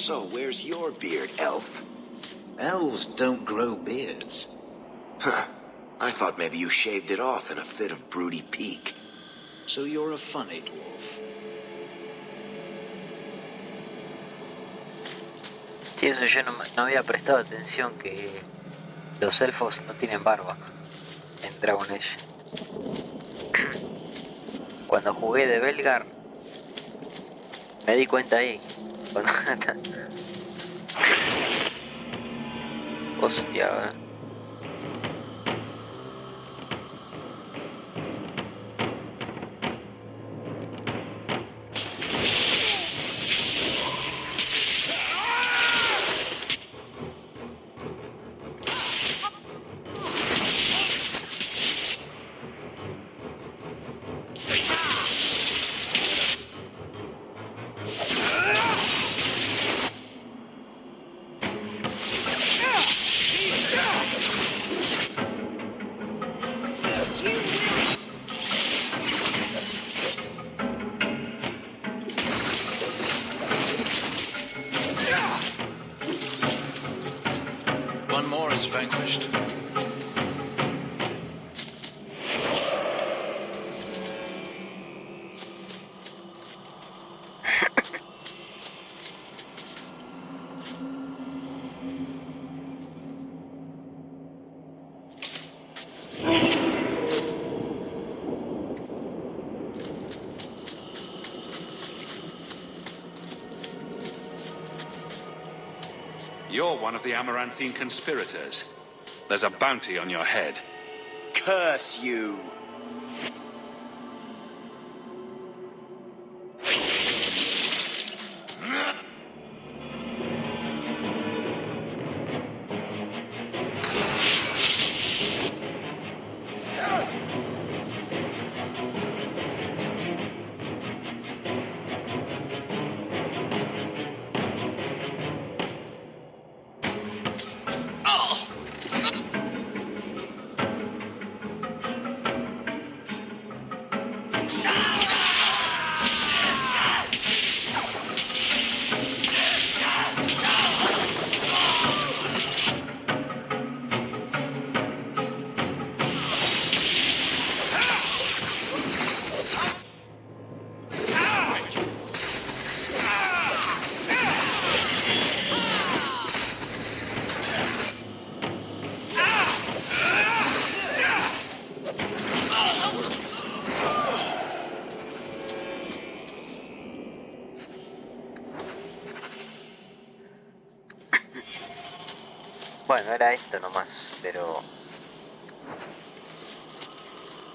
So, where's your beard, elf? Elves don't grow beards. Huh. I thought maybe you shaved it off in a fit of broody pique. So you're a funny dwarf. Sí, eso yo no había prestado atención, que los elfos no tienen barba en Dragon Age. Cuando jugué de Belgar me di cuenta ahí. Cuando... Hostia. One more is vanquished. You're one of the Amaranthine conspirators. There's a bounty on your head. Curse you! Bueno, era esto nomás, pero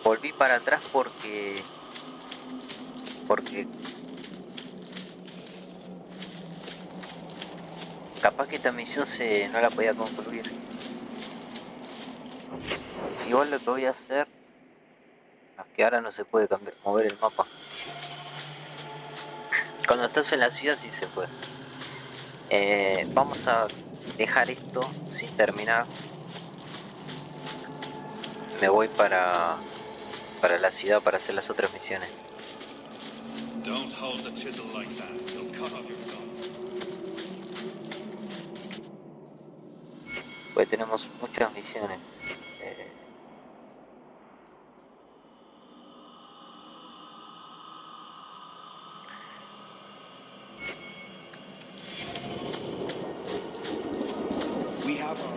volví para atrás porque capaz que esta misión no la podía concluir. Igual lo que voy a hacer es que ahora no se puede mover el mapa. Cuando estás en la ciudad sí se puede. Vamos a dejar esto sin terminar. Me voy para la ciudad para hacer las otras misiones. Don't hold the chisel like that. It'll cut off your gun. Pues tenemos muchas misiones. We have our...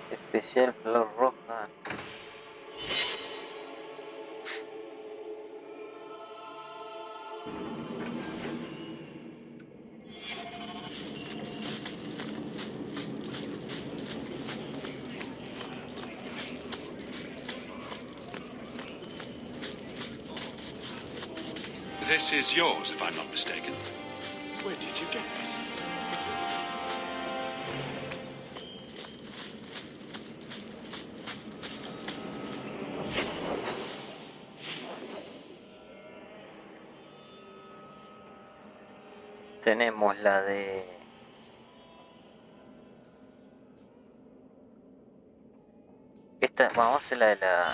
Especial flor roja. This is yours, if I'm not mistaken. Where did you get it? Tenemos la de... Esta, vamos a hacer la de la...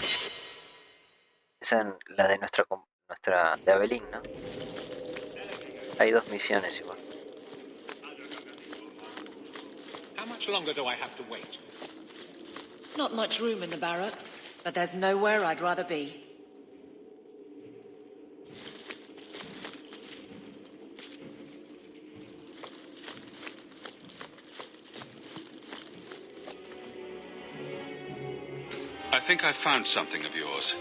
Esa es la de nuestra de Abelín, ¿no? Hay dos misiones igual. How much longer do I have to wait? Not much room in the barracks, but there's nowhere I'd rather be. I think I found something of yours.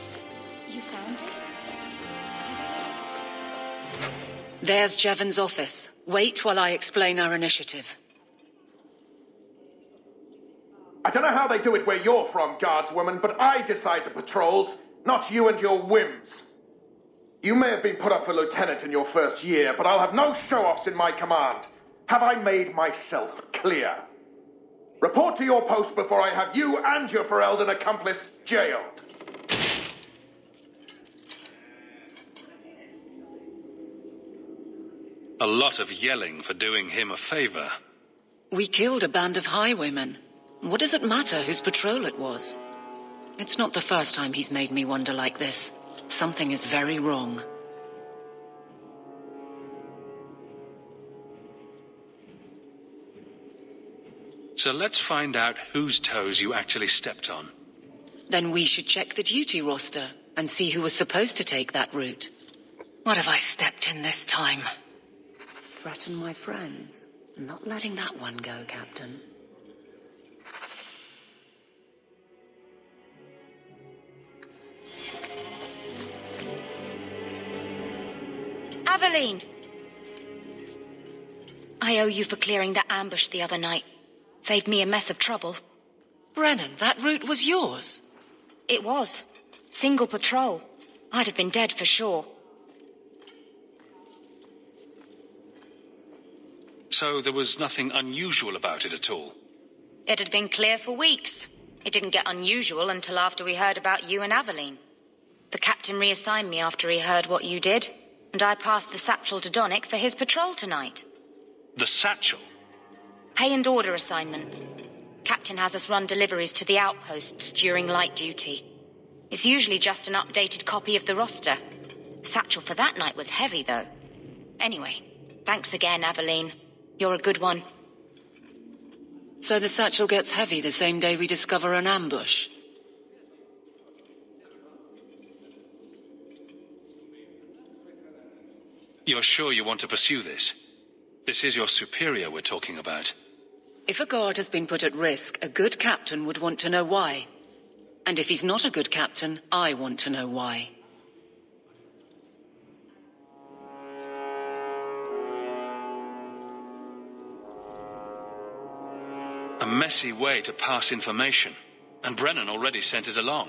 You found it? There's Jevon's office. Wait while I explain our initiative. I don't know how they do it where you're from, guardswoman, but I decide the patrols, not you and your whims. You may have been put up for lieutenant in your first year, but I'll have no show-offs in my command. Have I made myself clear? Report to your post before I have you and your Ferelden accomplice jailed. A lot of yelling for doing him a favor. We killed a band of highwaymen. What does it matter whose patrol it was? It's not the first time he's made me wonder like this. Something is very wrong. So let's find out whose toes you actually stepped on. Then we should check the duty roster and see who was supposed to take that route. What have I stepped in this time? Threaten my friends. Not letting that one go, Captain. Aveline! I owe you for clearing that ambush the other night. Saved me a mess of trouble. Brennan, that route was yours. It was. Single patrol. I'd have been dead for sure. So there was nothing unusual about it at all? It had been clear for weeks. It didn't get unusual until after we heard about you and Aveline. The captain reassigned me after he heard what you did, and I passed the satchel to Donnick for his patrol tonight. The satchel? Pay and order assignments. Captain has us run deliveries to the outposts during light duty. It's usually just an updated copy of the roster. Satchel for that night was heavy, though. Anyway, thanks again, Aveline. You're a good one. So the satchel gets heavy the same day we discover an ambush? You're sure you want to pursue this? This is your superior we're talking about. If a guard has been put at risk, a good captain would want to know why. And if he's not a good captain, I want to know why. A messy way to pass information, and Brennan already sent it along.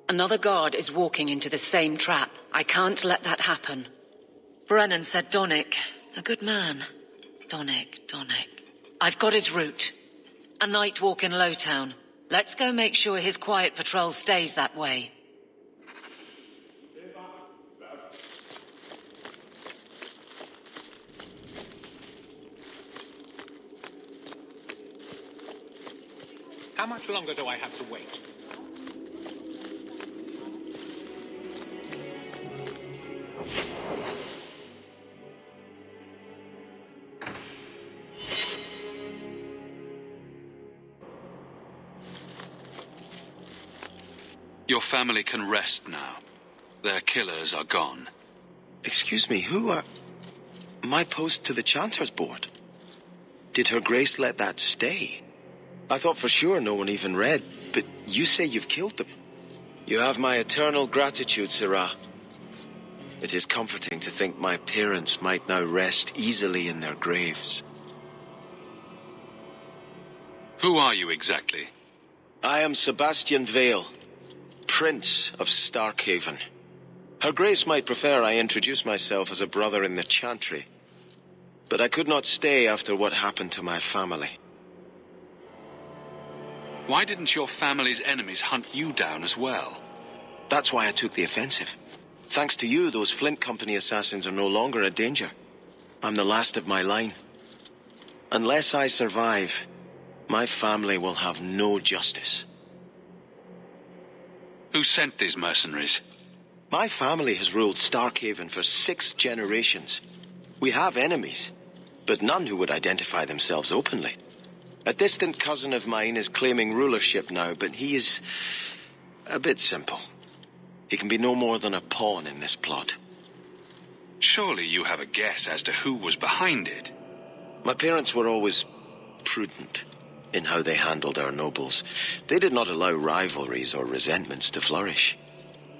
Another guard is walking into the same trap. I can't let that happen. Brennan said Donnick. A good man. Donnick. I've got his route. A night walk in Lowtown. Let's go make sure his quiet patrol stays that way. How much longer do I have to wait? Your family can rest now. Their killers are gone. Excuse me, who are... My post to the Chanter's board? Did Her Grace let that stay? I thought for sure no one even read, but you say you've killed them. You have my eternal gratitude, Sirrah. It is comforting to think my parents might now rest easily in their graves. Who are you exactly? I am Sebastian Vale, Prince of Starkhaven. Her Grace might prefer I introduce myself as a brother in the Chantry, but I could not stay after what happened to my family. Why didn't your family's enemies hunt you down as well? That's why I took the offensive. Thanks to you, those Flint Company assassins are no longer a danger. I'm the last of my line. Unless I survive, my family will have no justice. Who sent these mercenaries? My family has ruled Starkhaven for 6 generations. We have enemies, but none who would identify themselves openly. A distant cousin of mine is claiming rulership now, but he is a bit simple. He can be no more than a pawn in this plot. Surely you have a guess as to who was behind it. My parents were always prudent in how they handled our nobles. They did not allow rivalries or resentments to flourish.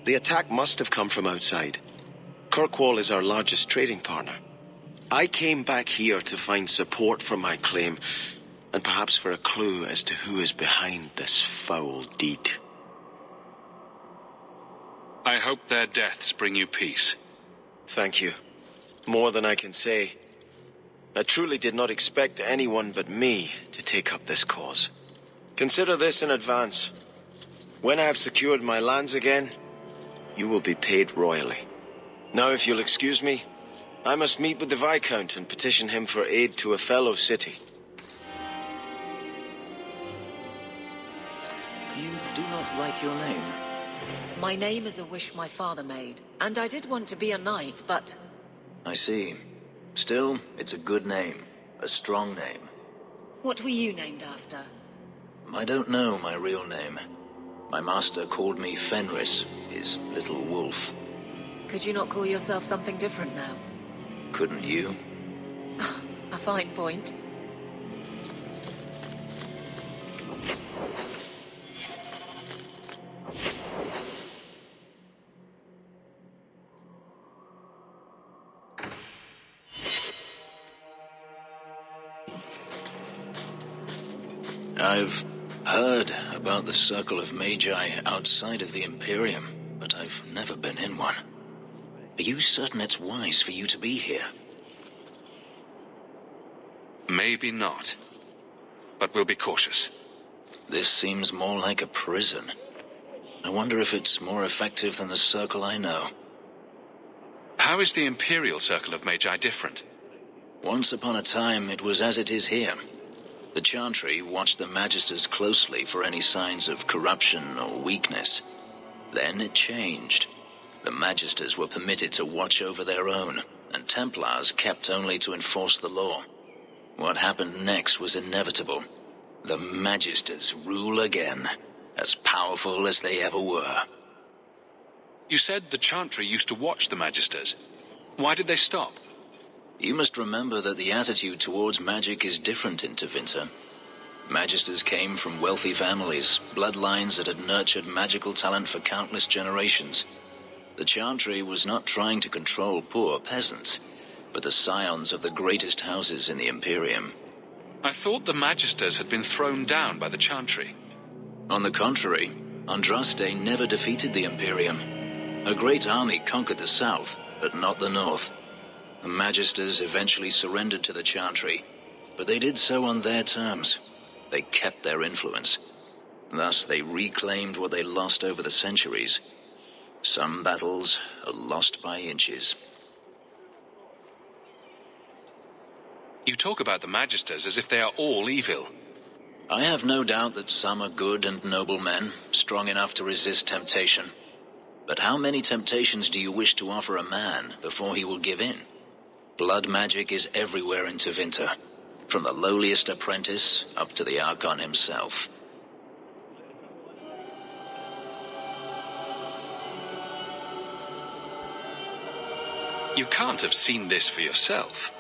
The attack must have come from outside. Kirkwall is our largest trading partner. I came back here to find support for my claim, and perhaps for a clue as to who is behind this foul deed. I hope their deaths bring you peace. Thank you. More than I can say. I truly did not expect anyone but me to take up this cause. Consider this in advance. When I have secured my lands again, you will be paid royally. Now, if you'll excuse me, I must meet with the Viscount and petition him for aid to a fellow city. You do not like your name? My name is a wish my father made, and I did want to be a knight, but... I see. Still, it's a good name. A strong name. What were you named after? I don't know my real name. My master called me Fenris, his little wolf. Could you not call yourself something different now? Couldn't you? A fine point. I've heard about the Circle of Magi outside of the Imperium, but I've never been in one. Are you certain it's wise for you to be here? Maybe not. But we'll be cautious. This seems more like a prison. I wonder if it's more effective than the Circle I know. How is the Imperial Circle of Magi different? Once upon a time, it was as it is here. The Chantry watched the Magisters closely for any signs of corruption or weakness. Then it changed. The Magisters were permitted to watch over their own, and Templars kept only to enforce the law. What happened next was inevitable. The Magisters rule again, as powerful as they ever were. You said the Chantry used to watch the Magisters. Why did they stop? You must remember that the attitude towards magic is different in Tevinter. Magisters came from wealthy families, bloodlines that had nurtured magical talent for countless generations. The Chantry was not trying to control poor peasants, but the scions of the greatest houses in the Imperium. I thought the Magisters had been thrown down by the Chantry. On the contrary, Andraste never defeated the Imperium. A great army conquered the south, but not the north. The Magisters eventually surrendered to the Chantry, but they did so on their terms. They kept their influence. Thus, they reclaimed what they lost over the centuries. Some battles are lost by inches. You talk about the Magisters as if they are all evil. I have no doubt that some are good and noble men, strong enough to resist temptation. But how many temptations do you wish to offer a man before he will give in? Blood magic is everywhere in Tevinter, from the lowliest apprentice up to the Archon himself. You can't have seen this for yourself.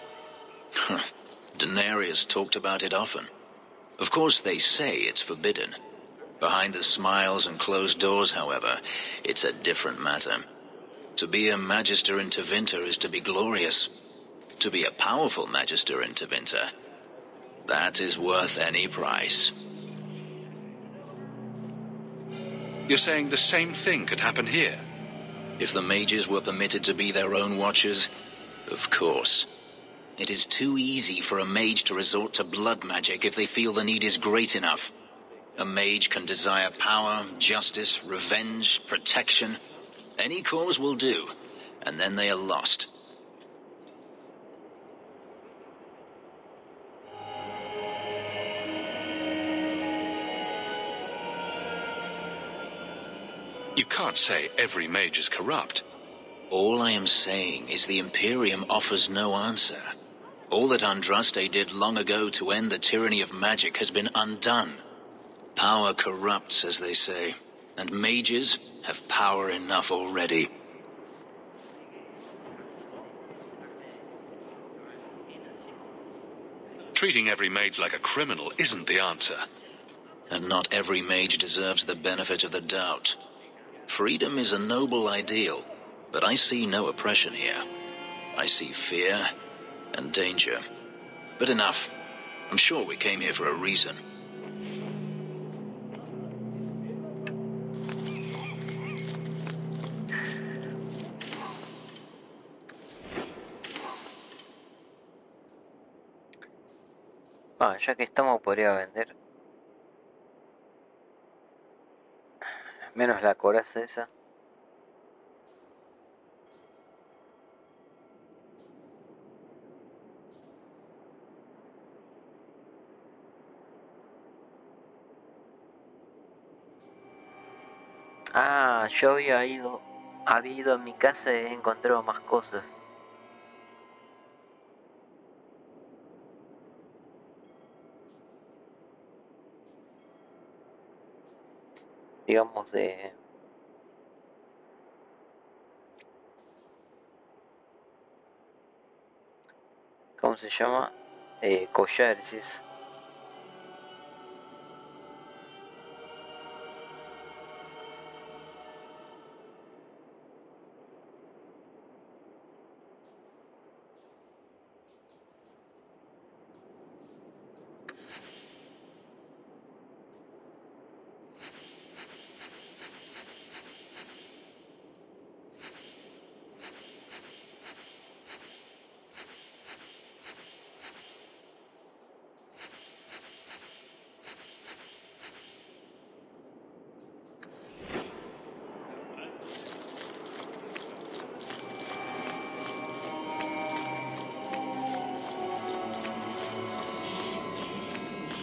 Daenerys talked about it often. Of course, they say it's forbidden. Behind the smiles and closed doors, however, it's a different matter. To be a Magister in Tevinter is to be glorious. To be a powerful Magister in Tevinter, that is worth any price. You're saying the same thing could happen here? If the mages were permitted to be their own watchers, of course. It is too easy for a mage to resort to blood magic if they feel the need is great enough. A mage can desire power, justice, revenge, protection. Any cause will do, and then they are lost. You can't say every mage is corrupt. All I am saying is the Imperium offers no answer. All that Andraste did long ago to end the tyranny of magic has been undone. Power corrupts, as they say, and mages have power enough already. Treating every mage like a criminal isn't the answer. And not every mage deserves the benefit of the doubt. Freedom is a noble ideal, but I see no oppression here. I see fear and danger. But enough. I'm sure we came here for a reason. Ya que estamos, podría vender menos la coraza esa. Yo había ido a mi casa y he encontrado más cosas. Digamos de... ¿Cómo se llama? Collares.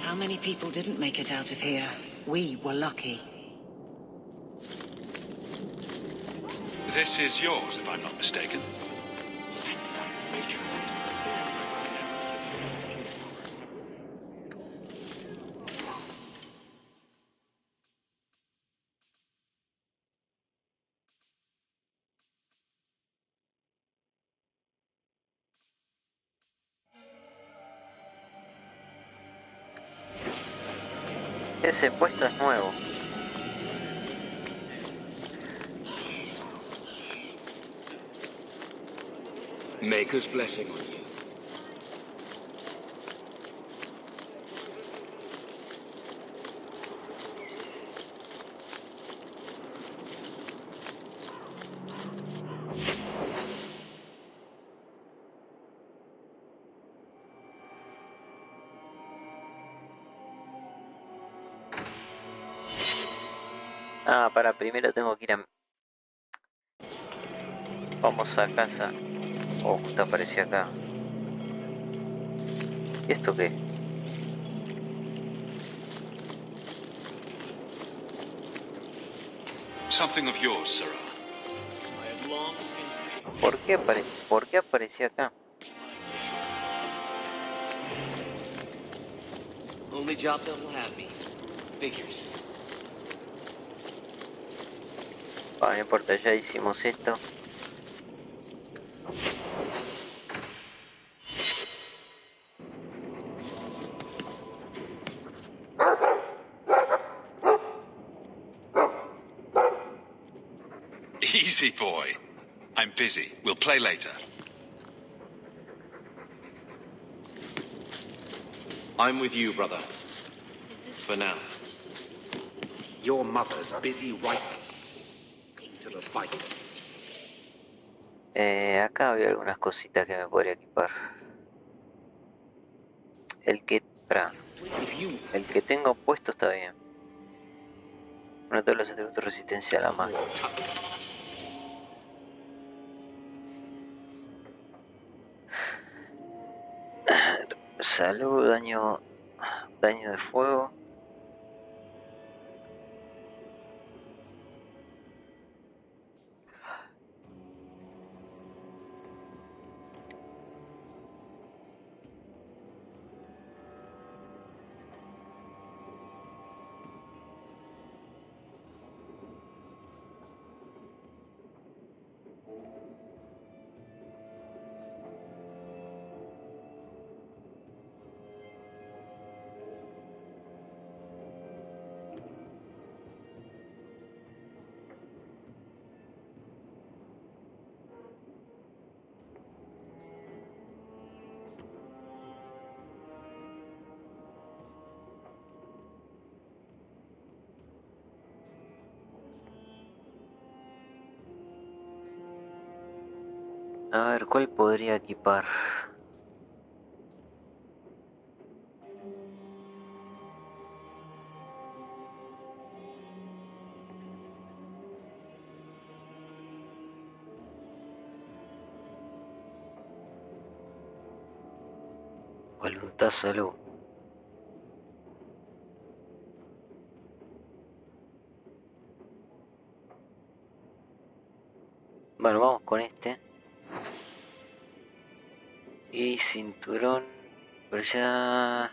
How many people didn't make it out of here? We were lucky. This is yours, if I'm not mistaken. Ese puesto es nuevo. Maker's blessing on you. Para primero tengo que ir a... Vamos a casa. Oh, justo apareció acá. ¿Y esto qué? Something of yours, Sarah. ¿Por qué apareció acá? Only job that will have me. Figures. No importa, ya hicimos esto. Easy, boy. I'm busy. We'll play later. I'm with you, brother. For now. Your mother's busy right to the fight. Acá había algunas cositas que me podría equipar. El que tengo puesto está bien. Uno de todos los atributos resistencia a la magia. Salud, daño de fuego. A ver, ¿cuál podría equipar? Voluntad, salud. Bueno, vamos con este. Y cinturón. Pero ya...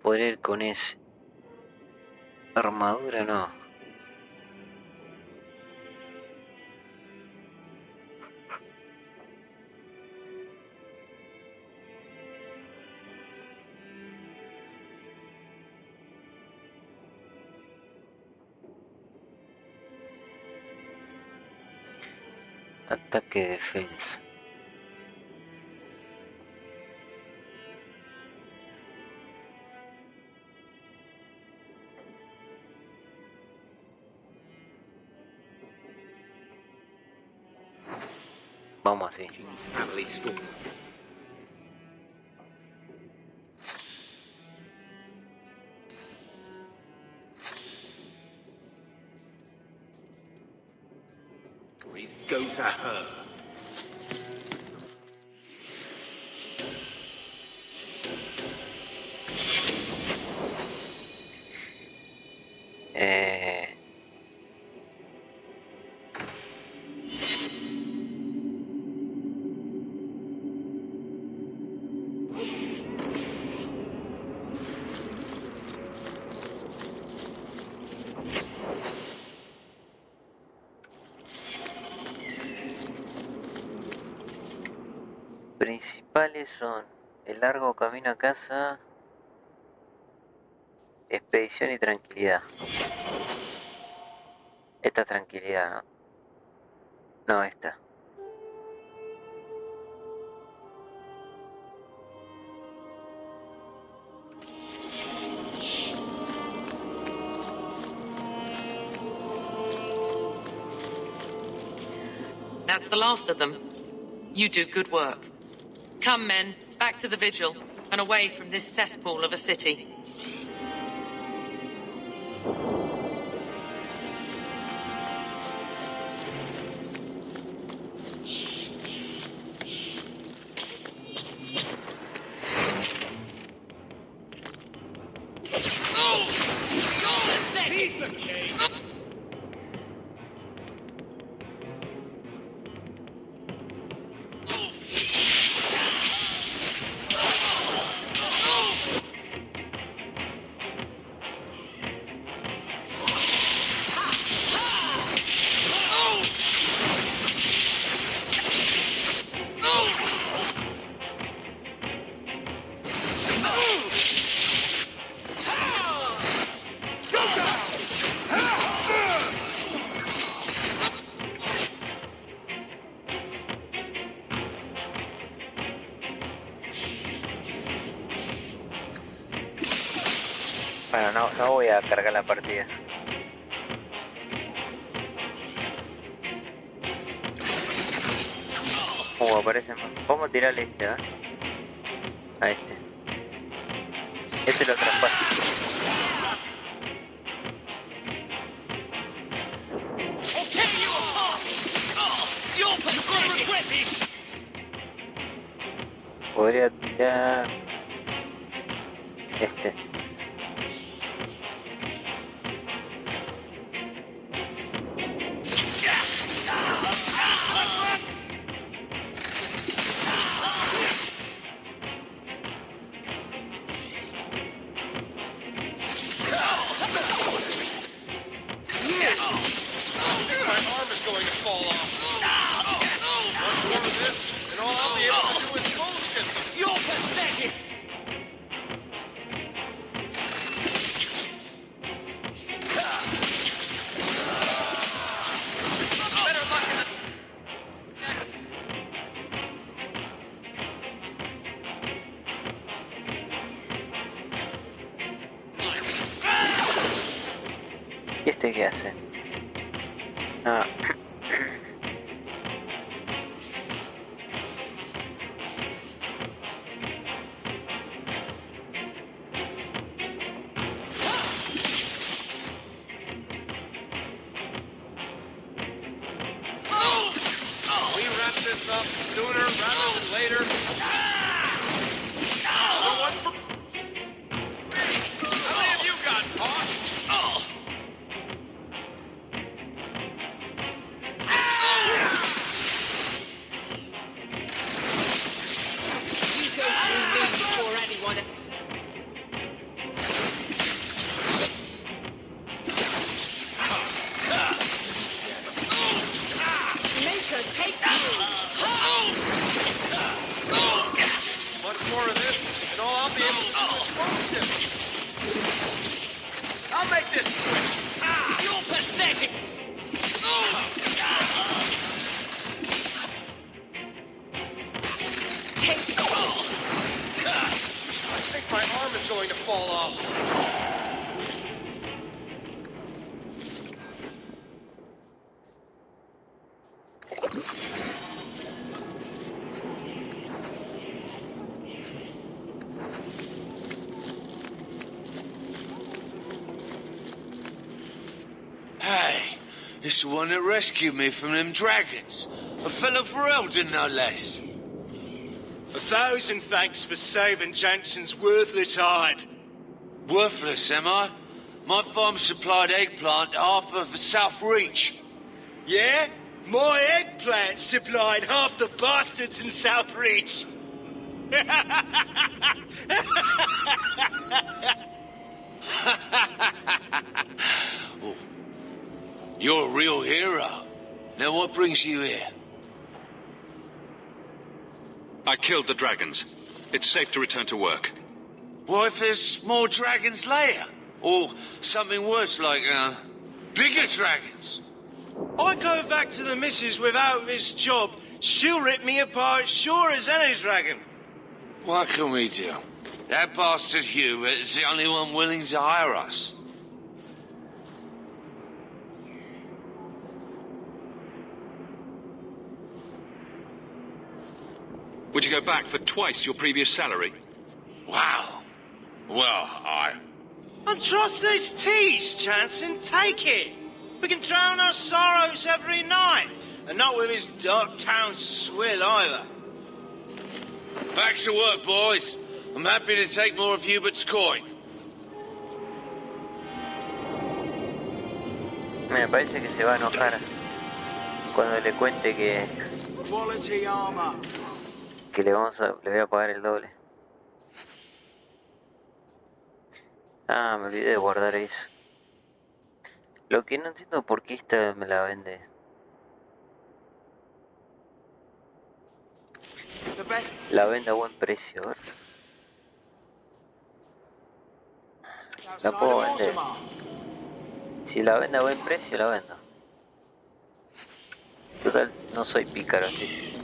podría ir con ese. Armadura no. Ataque, defensa. Vamos así. Go to her. Principales son el largo camino a casa, expedición y tranquilidad. Esta es tranquilidad, ¿no? No, esta. That's the last of them. You do good work. Come, men, back to the vigil, and away from this cesspool of a city. Bueno, no voy a cargar la partida. aparece más. Vamos a tirarle este, ¿eh? A este. Este lo traspasa. Podría tirar este. ¿Y este qué hace? Ah. It's the one that rescued me from them dragons. A fellow for Eldon, no less. 1,000 thanks for saving Jensen's worthless hide. Worthless, am I? My farm supplied eggplant to half of the South Reach. Yeah? My eggplant supplied half the bastards in South Reach. Oh. You're a real hero. Now what brings you here? I killed the dragons. It's safe to return to work. What if there's more dragons later? Or something worse like, bigger dragons? I go back to the missus without this job. She'll rip me apart sure as any dragon. What can we do? That bastard Hubert is the only one willing to hire us. Would you go back for twice your previous salary? Wow. Well, And trust these teas, Jansen. Take it. We can drown our sorrows every night. And not with his dark town swill either. Back to work, boys. I'm happy to take more of Hubert's coin. Me parece que se va a enojar cuando le cuente que Quality armor. que le voy a pagar el doble. Ah, me olvidé de guardar eso. Lo que no entiendo por qué esta me la vende. La vende a buen precio, a ver. La puedo vender. Si la vende a buen precio, la vendo. Total, no soy pícaro, así que...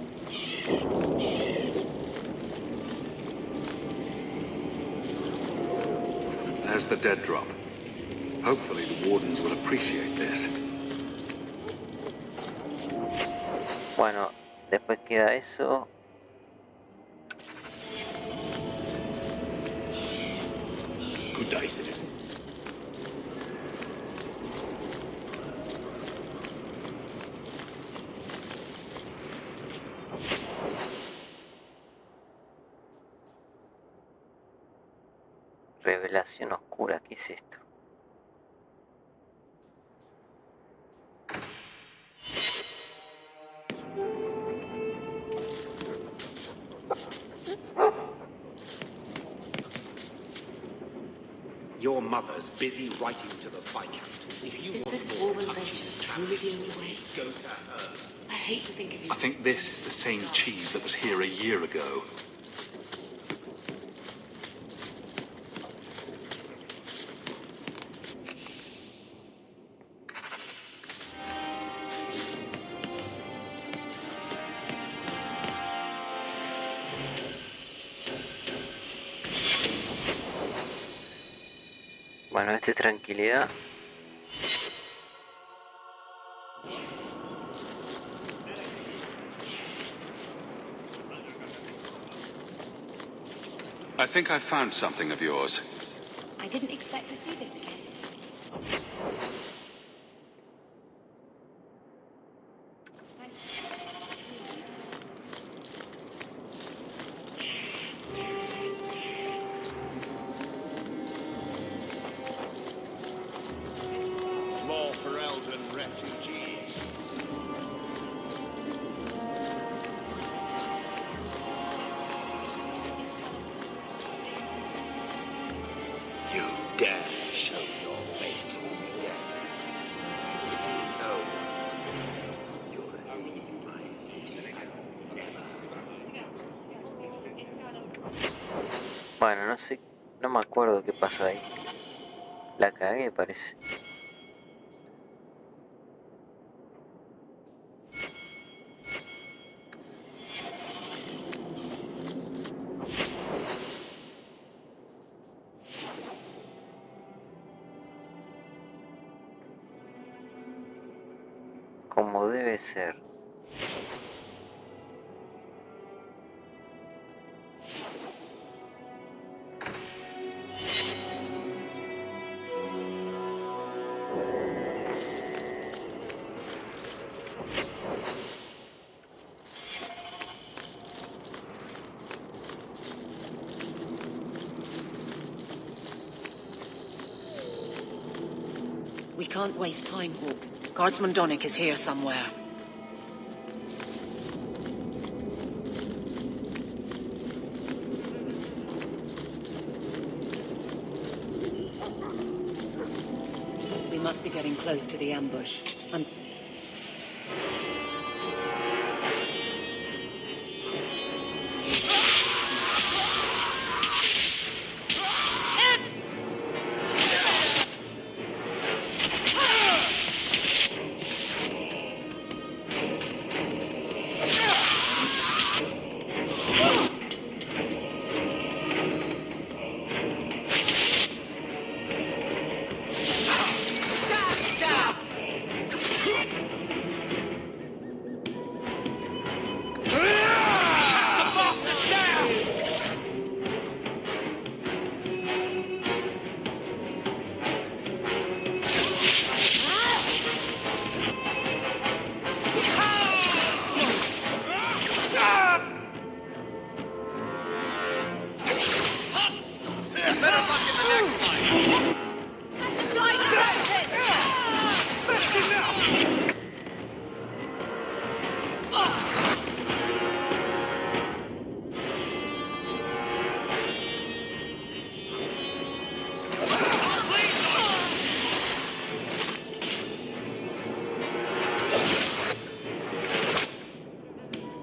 There's the dead drop. Hopefully the wardens will appreciate this. Bueno, Después queda eso. Good day, citizen. Revelación oscura, ¿qué es esto? Your mother's busy writing to the Viscount. If you Is want this more dwarven touching venture truly the only way? go to her. I hate to think of you. I think this is the same cheese that was here a year ago. Bueno, tranquilidad. I think I found something of yours. I didn't expect to see this again. More for Elden refugees. You dare show your face to me again. If you know what's you'll leave my city and never. Bueno, no sé, no me acuerdo qué pasó ahí. La cagué, parece. Como debe ser. We can't waste time, Hawk. Guardsman Donick is here somewhere. We must be getting close to the ambush.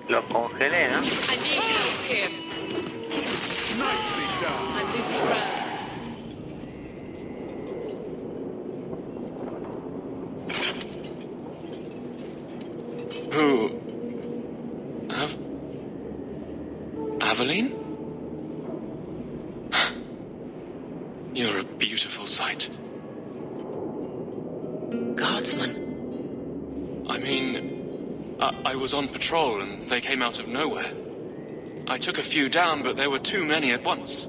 Los congelé, ¿no? Who? Aveline? You're a beautiful sight. Guardsman. I mean, I was on patrol and they came out of nowhere. I took a few down, but there were too many at once.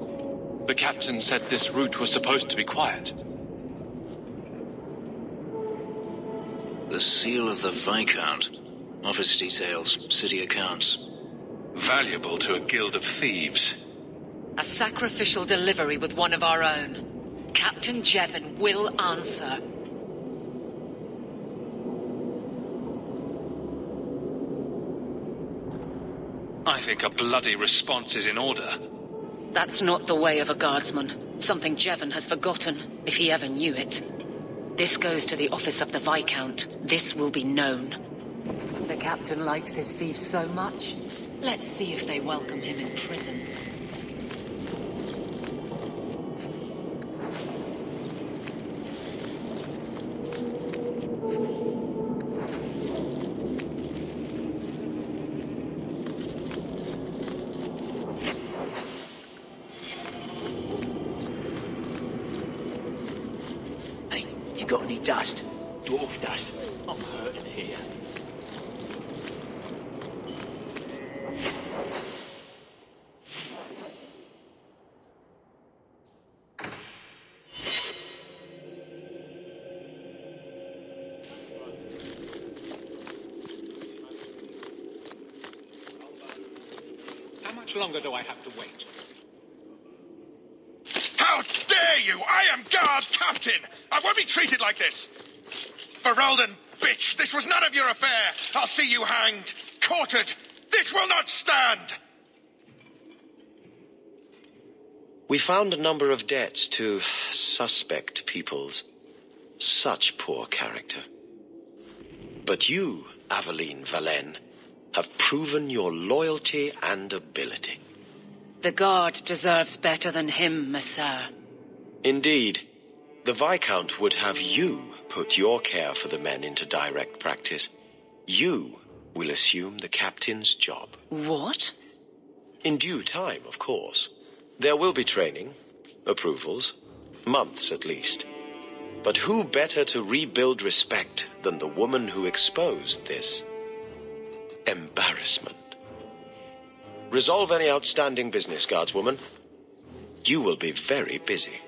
The captain said this route was supposed to be quiet. The seal of the Viscount. Office details, city accounts. Valuable to a guild of thieves. A sacrificial delivery with one of our own. Captain Jevon will answer. I think a bloody response is in order. That's not the way of a guardsman. Something Jevon has forgotten, if he ever knew it. This goes to the office of the Viscount. This will be known. The captain likes his thieves so much. Let's see if they welcome him in prison. Hey, you got any dust? Dwarf dust. I'm hurting here. How much longer do I have to wait? How dare you! I am guard captain! I won't be treated like this! Ferelden, bitch! This was none of your affair! I'll see you hanged! Quartered! This will not stand! We found a number of debts to suspect peoples. Such poor character. But you, Aveline Valen, have proven your loyalty and ability. The guard deserves better than him, Messire. Indeed. The Viscount would have you put your care for the men into direct practice. You will assume the captain's job. What? In due time, of course. There will be training, approvals, months at least. But who better to rebuild respect than the woman who exposed this embarrassment? Resolve any outstanding business, guardswoman. You will be very busy.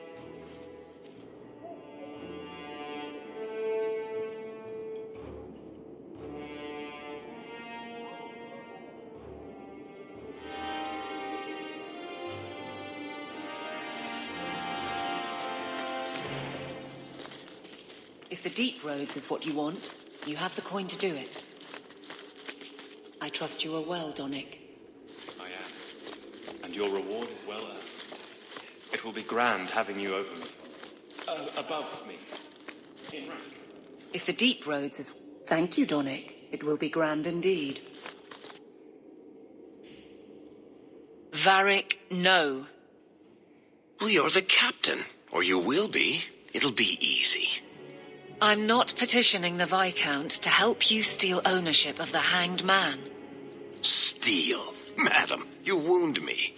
If the deep roads is what you want, you have the coin to do it. I trust you are well, Donick. I am. And your reward is well earned. It will be grand having you over me. Above me. In rank. If the deep roads is... Thank you, Donick. It will be grand indeed. Varric, no. Well, you're the captain. Or you will be. It'll be easy. I'm not petitioning the Viscount to help you steal ownership of the hanged man. Steal? Madam, you wound me.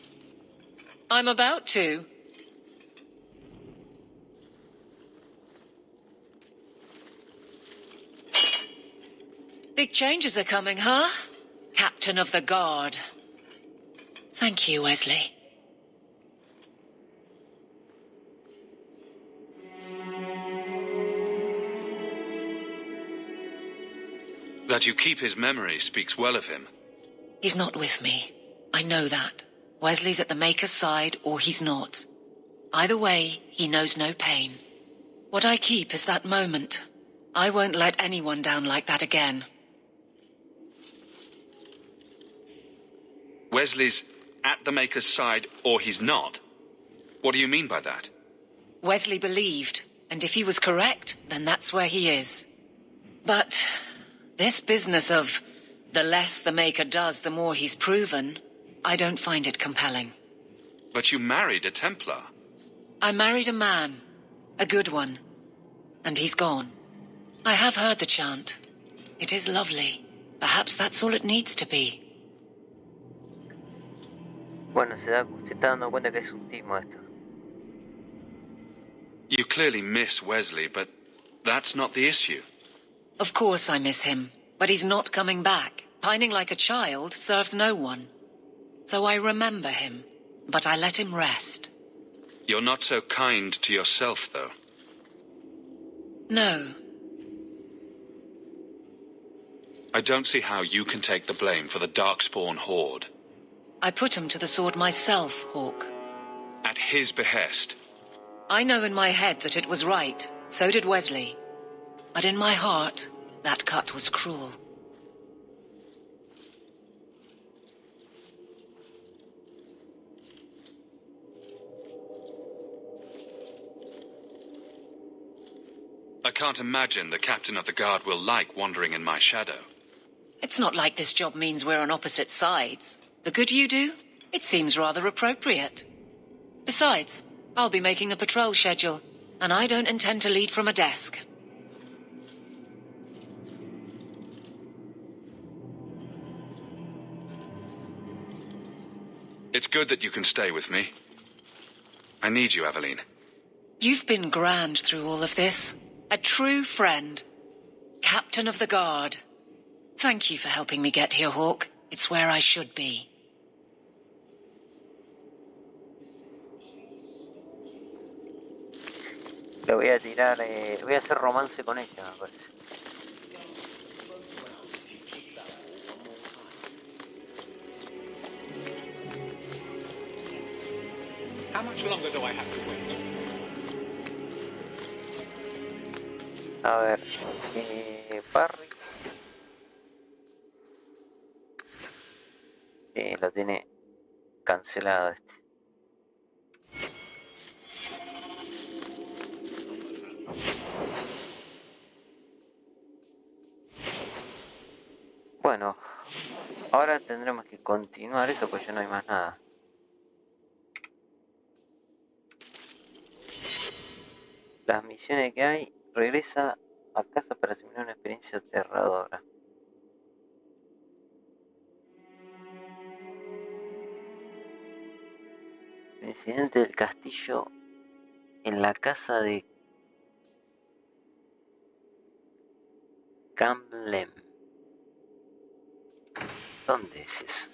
I'm about to. Big changes are coming, huh? Captain of the Guard. Thank you, Wesley. That you keep his memory speaks well of him. He's not with me. I know that. Wesley's at the Maker's side, or he's not. Either way, he knows no pain. What I keep is that moment. I won't let anyone down like that again. Wesley's at the Maker's side, or he's not? What do you mean by that? Wesley believed, and if he was correct, then that's where he is. But this business of the less the Maker does, the more he's proven, I don't find it compelling. But you married a Templar. I married a man. A good one. And he's gone. I have heard the chant. It is lovely. Perhaps that's all it needs to be. Bueno, se está dando cuenta que es un timo esto. You clearly miss Wesley, but that's not the issue. Of course I miss him. But he's not coming back. Pining like a child serves no one. So I remember him, but I let him rest. You're not so kind to yourself, though. No. I don't see how you can take the blame for the Darkspawn horde. I put him to the sword myself, Hawk. At his behest. I know in my head that it was right. So did Wesley. But in my heart, that cut was cruel. I can't imagine the captain of the guard will like wandering in my shadow. It's not like this job means we're on opposite sides. The good you do, it seems rather appropriate. Besides, I'll be making a patrol schedule, and I don't intend to lead from a desk. It's good that you can stay with me. I need you, Aveline. You've been grand through all of this. A true friend. Captain of the Guard. Thank you for helping me get here, Hawk. It's where I should be. Le voy a tirar... voy a hacer romance con ella, me parece. How much longer do I have to wait? A ver, Parry. Lo tiene cancelado este. Bueno, ahora tendremos que continuar eso, pues ya no hay más nada. Las misiones que hay, regresa a casa para simular una experiencia aterradora. El incidente del castillo en la casa de Camlem. ¿Dónde es eso?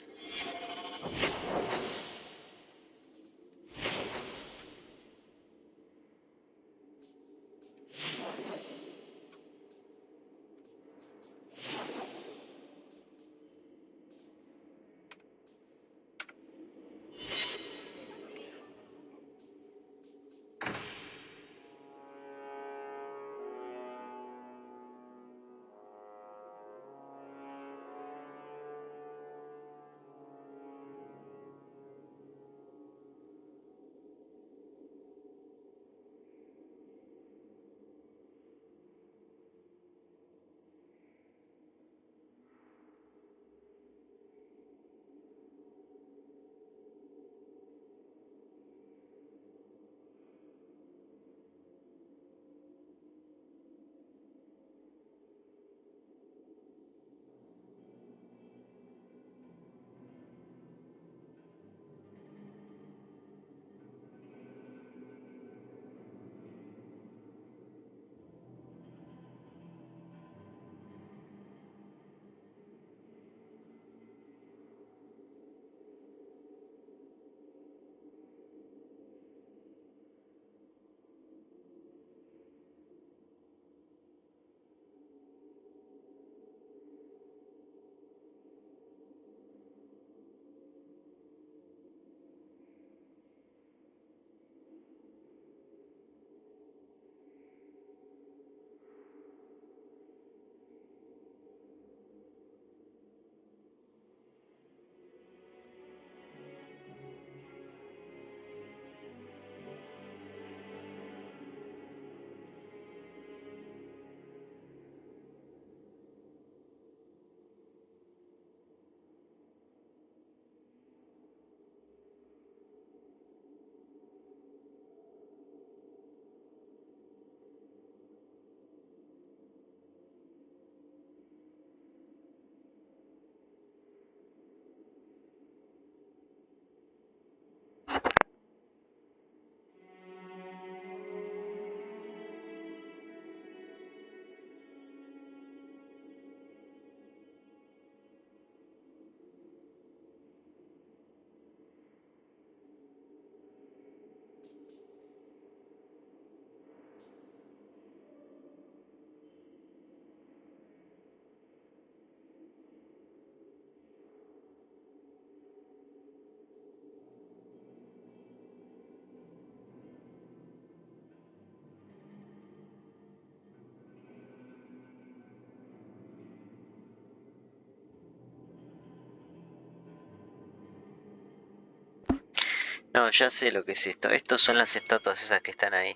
No, ya sé lo que es esto. Estos son las estatuas esas que están ahí.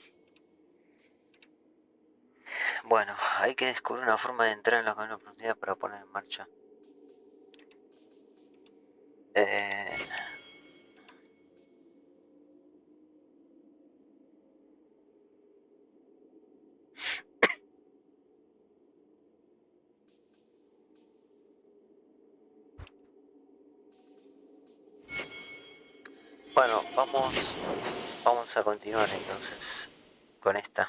Bueno, hay que descubrir una forma de entrar en la colina profundidad para poner en marcha. Bueno, vamos a continuar entonces con esta.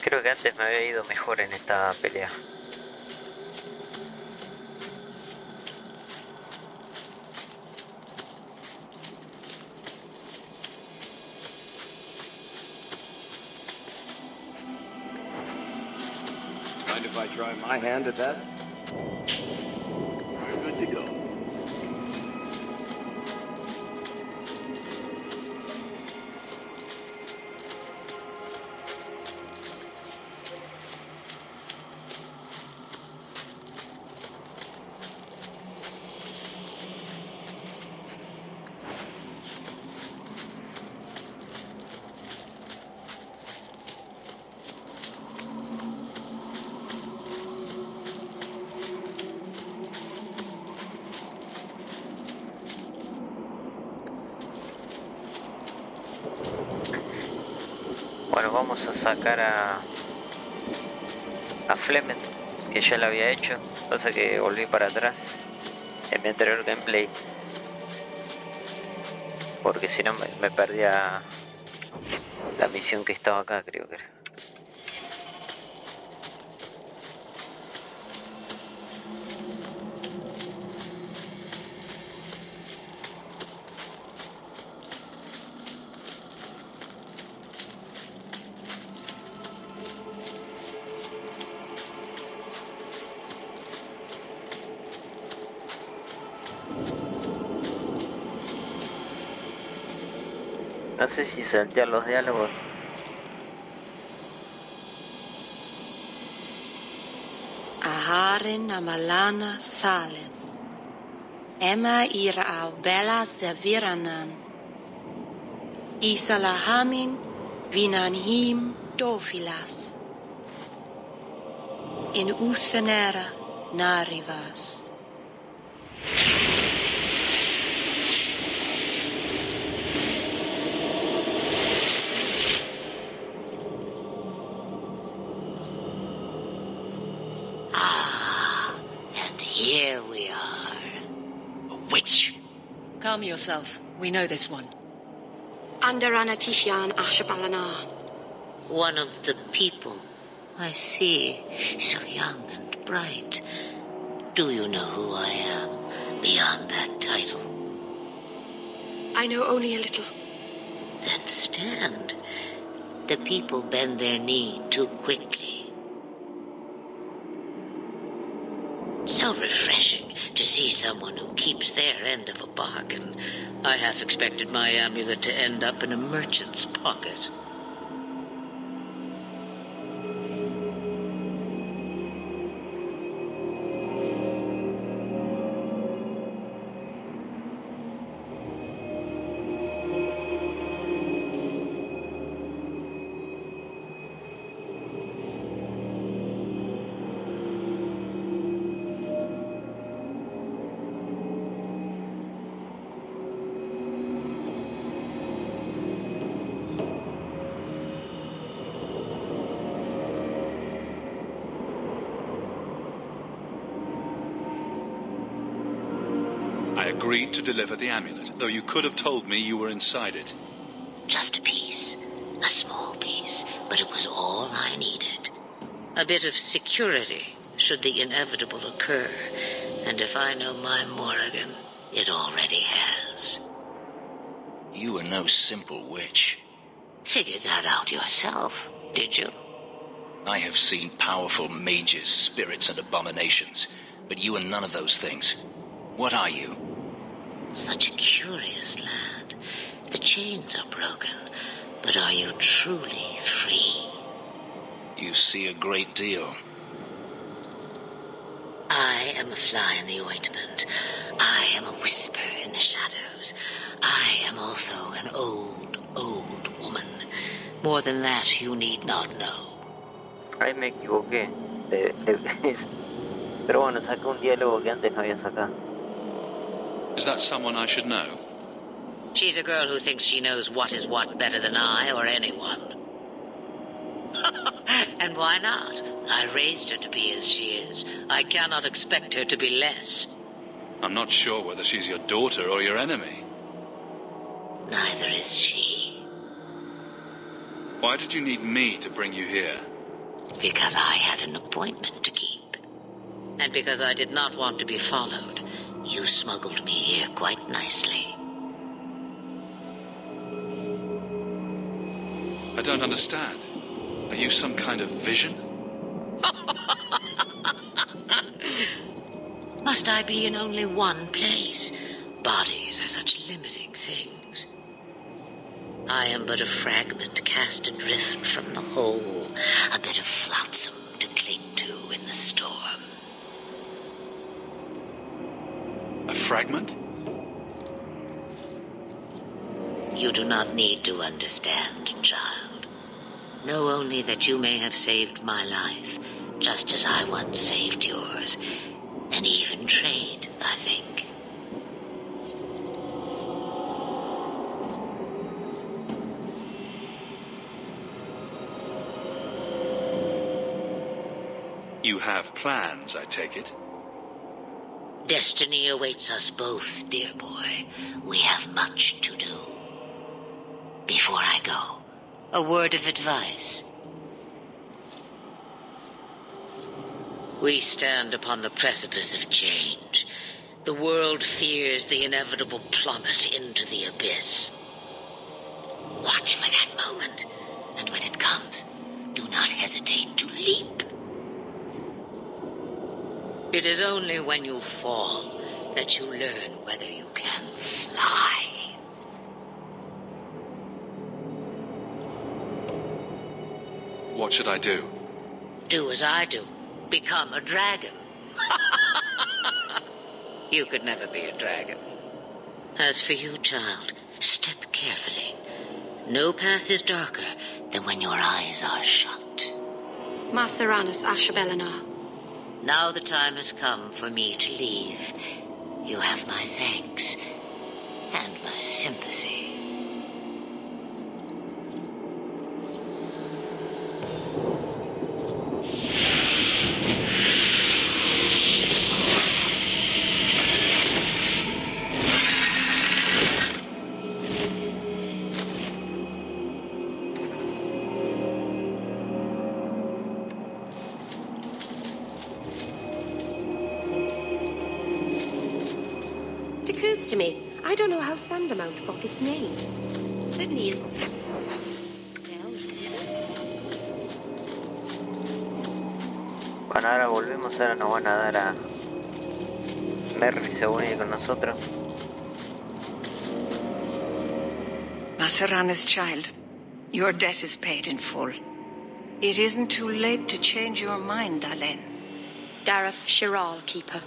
Creo que antes me había ido mejor en esta pelea. Mind if I try my hand at that? We're good to go. Bueno, vamos a sacar a Flemeth, que ya lo había hecho, pasa que volví para atrás en mi anterior gameplay, porque si no me perdía la misión que estaba acá, creo que era. No sé si saltear los diálogos. Aharin amalana salen. Emma ira au bella zaviranan. Isalahamin vinanhim dofilas. In usenera narivas. Here we are. A witch. Calm yourself. We know this one. Andaranatishan Ashabalana. One of the people. I see. So young and bright. Do you know who I am beyond that title? I know only a little. Then stand. The people bend their knee too quickly. So refreshing to see someone who keeps their end of a bargain. I half expected my amulet to end up in a merchant's pocket. I agreed to deliver the amulet, though you could have told me you were inside it. Just a piece. A small piece, but it was all I needed. A bit of security, should the inevitable occur. And if I know my Morrigan, it already has. You were no simple witch. Figured that out yourself, did you? I have seen powerful mages, spirits, and abominations, but you are none of those things. What are you? Such a curious lad. The chains are broken, but are you truly free? You see a great deal. I am a fly in the ointment. I am am a whisper in the shadows. I am also an old, old woman. More than that, you need not know. Ay, me equivoqué. Pero bueno, saqué un diálogo que antes no había sacado. Is that someone I should know? She's a girl who thinks she knows what is what better than I or anyone. And why not? I raised her to be as she is. I cannot expect her to be less. I'm not sure whether she's your daughter or your enemy. Neither is she. Why did you need me to bring you here? Because I had an appointment to keep. And because I did not want to be followed, you smuggled me here quite nicely. I don't understand. Are you some kind of vision? Must I be in only one place? Bodies are such limiting things. I am but a fragment cast adrift from the whole, a bit of flotsam to cling to in the storm. A fragment? You do not need to understand, child. Know only that you may have saved my life, just as I once saved yours. An even trade, I think. You have plans, I take it? Destiny awaits us both, dear boy. We have much to do. Before I go, a word of advice. We stand upon the precipice of change. The world fears the inevitable plummet into the abyss. Watch for that moment, and when it comes, do not hesitate to leap. It is only when you fall that you learn whether you can fly. What should I do? Do as I do. Become a dragon. You could never be a dragon. As for you, child, step carefully. No path is darker than when your eyes are shut. Maceranus Ashabelinar. Now the time has come for me to leave. You have my thanks and my sympathy. To me, I don't know how Sandamount got its name. Certainly isn't. Bueno, ahora volvemos, ahora nos van a dar a Merry se une con nosotros. Maceranus, child, your debt is paid in full. It isn't too late to change your mind, Dalen. Dareth Shiral, Keeper.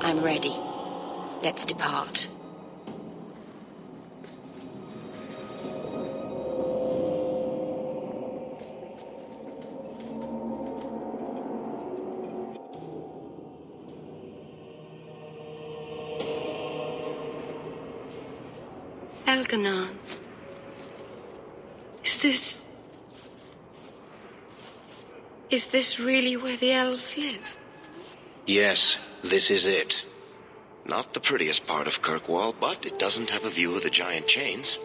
I'm ready. Let's depart. Elganon. Is this really where the elves live? Yes, this is it. Not the prettiest part of Kirkwall, but it doesn't have a view of the giant chains.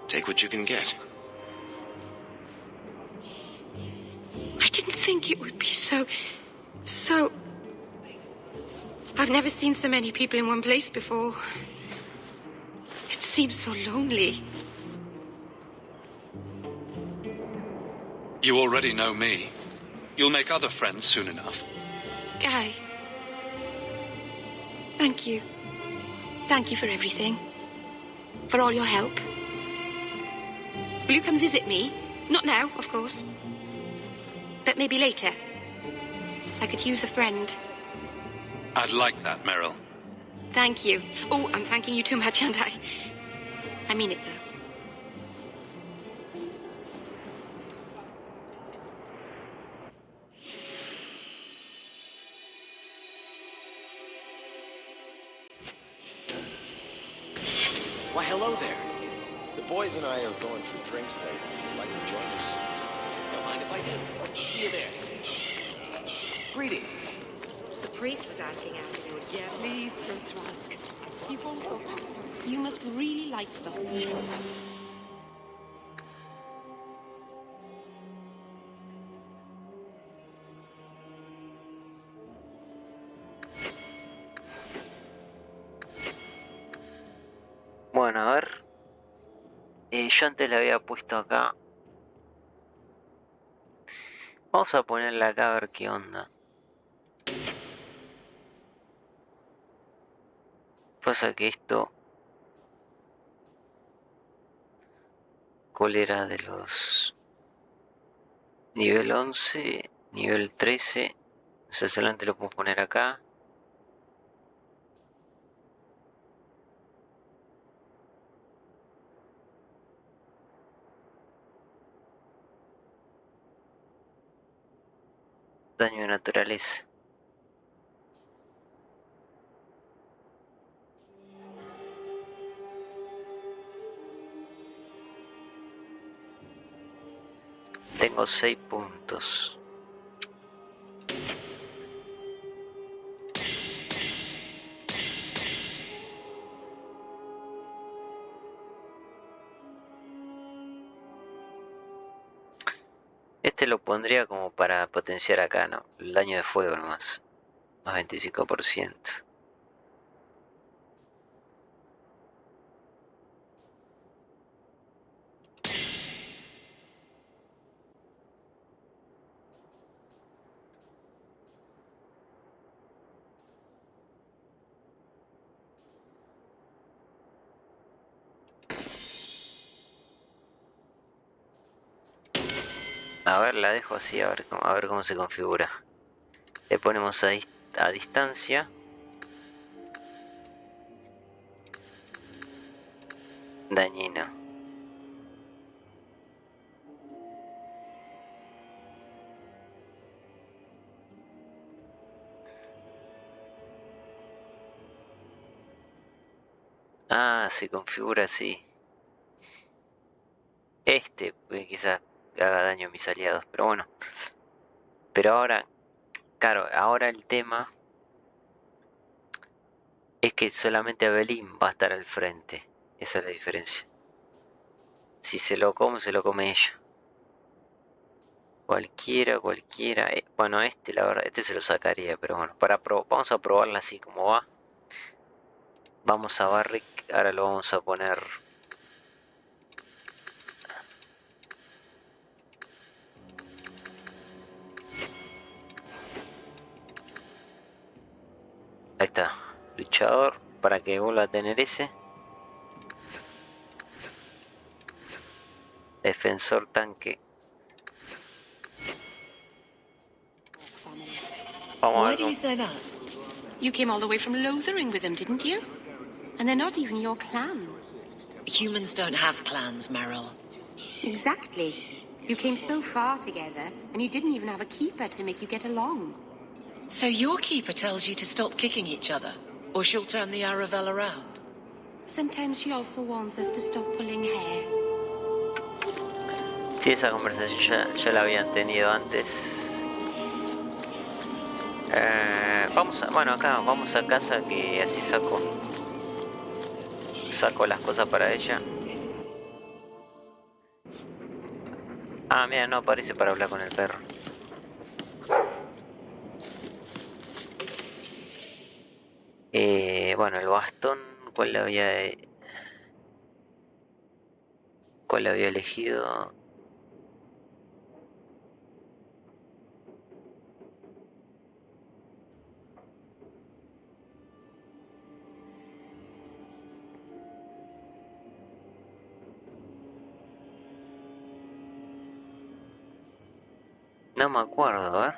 Take what you can get. I didn't think it would be so... I've never seen so many people in one place before. It seems so lonely. You already know me. You'll make other friends soon enough. Guy. Thank you. Thank you for everything. For all your help. Will you come visit me? Not now, of course. But maybe later. I could use a friend. I'd like that, Meryl. Thank you. Oh, I'm thanking you too much, aren't I? I mean it, though. Why, hello there. The boys and I are going for drinks later. Would you like to join us? Don't mind if I do. See you there. Greetings. The priest was asking after you. Yeah, please, Sir Thrusk. You won't go past her. You must really like them. Bueno, a ver. Yo antes la había puesto acá. Vamos a ponerla acá a ver qué onda. Pasa que esto... ¿Cuál era de los...? Nivel 11, nivel 13. Más adelante lo podemos poner acá. Daño de naturaleza. Tengo 6 puntos. Este lo pondría como para potenciar acá, ¿no? El daño de fuego nomás. Más 25%. A ver, la dejo así, a ver cómo se configura. Le ponemos ahí a distancia. Dañino. Ah, se configura así. Quizás haga daño a mis aliados, pero bueno. Pero ahora, claro, ahora el tema es que solamente Evelyn va a estar al frente. Esa es la diferencia. Si se lo come ella. Cualquiera. Bueno, la verdad, se lo sacaría, pero bueno, vamos a probarla así como va. Vamos a Barrick, ahora lo vamos a poner. Ahí está, luchador, para que vuelva a tener ese. Defensor tanque. Why do you say that? You came all the way from Lothering with them, didn't you? And they're not even your clan. Humans don't have clans, Meryl. Exactly. You came so far together, and you didn't even have a keeper to make you get along. So your keeper tells you to stop kicking each other, or she'll turn the Aravel around? Sometimes she also warns us to stop pulling hair. Sí, esa conversación ya la habían tenido antes. Vamos a casa, que así saco las cosas para ella. Ah, mira, no aparece para hablar con el perro. Bueno, el bastón, ¿cuál había elegido? No me acuerdo, a ver.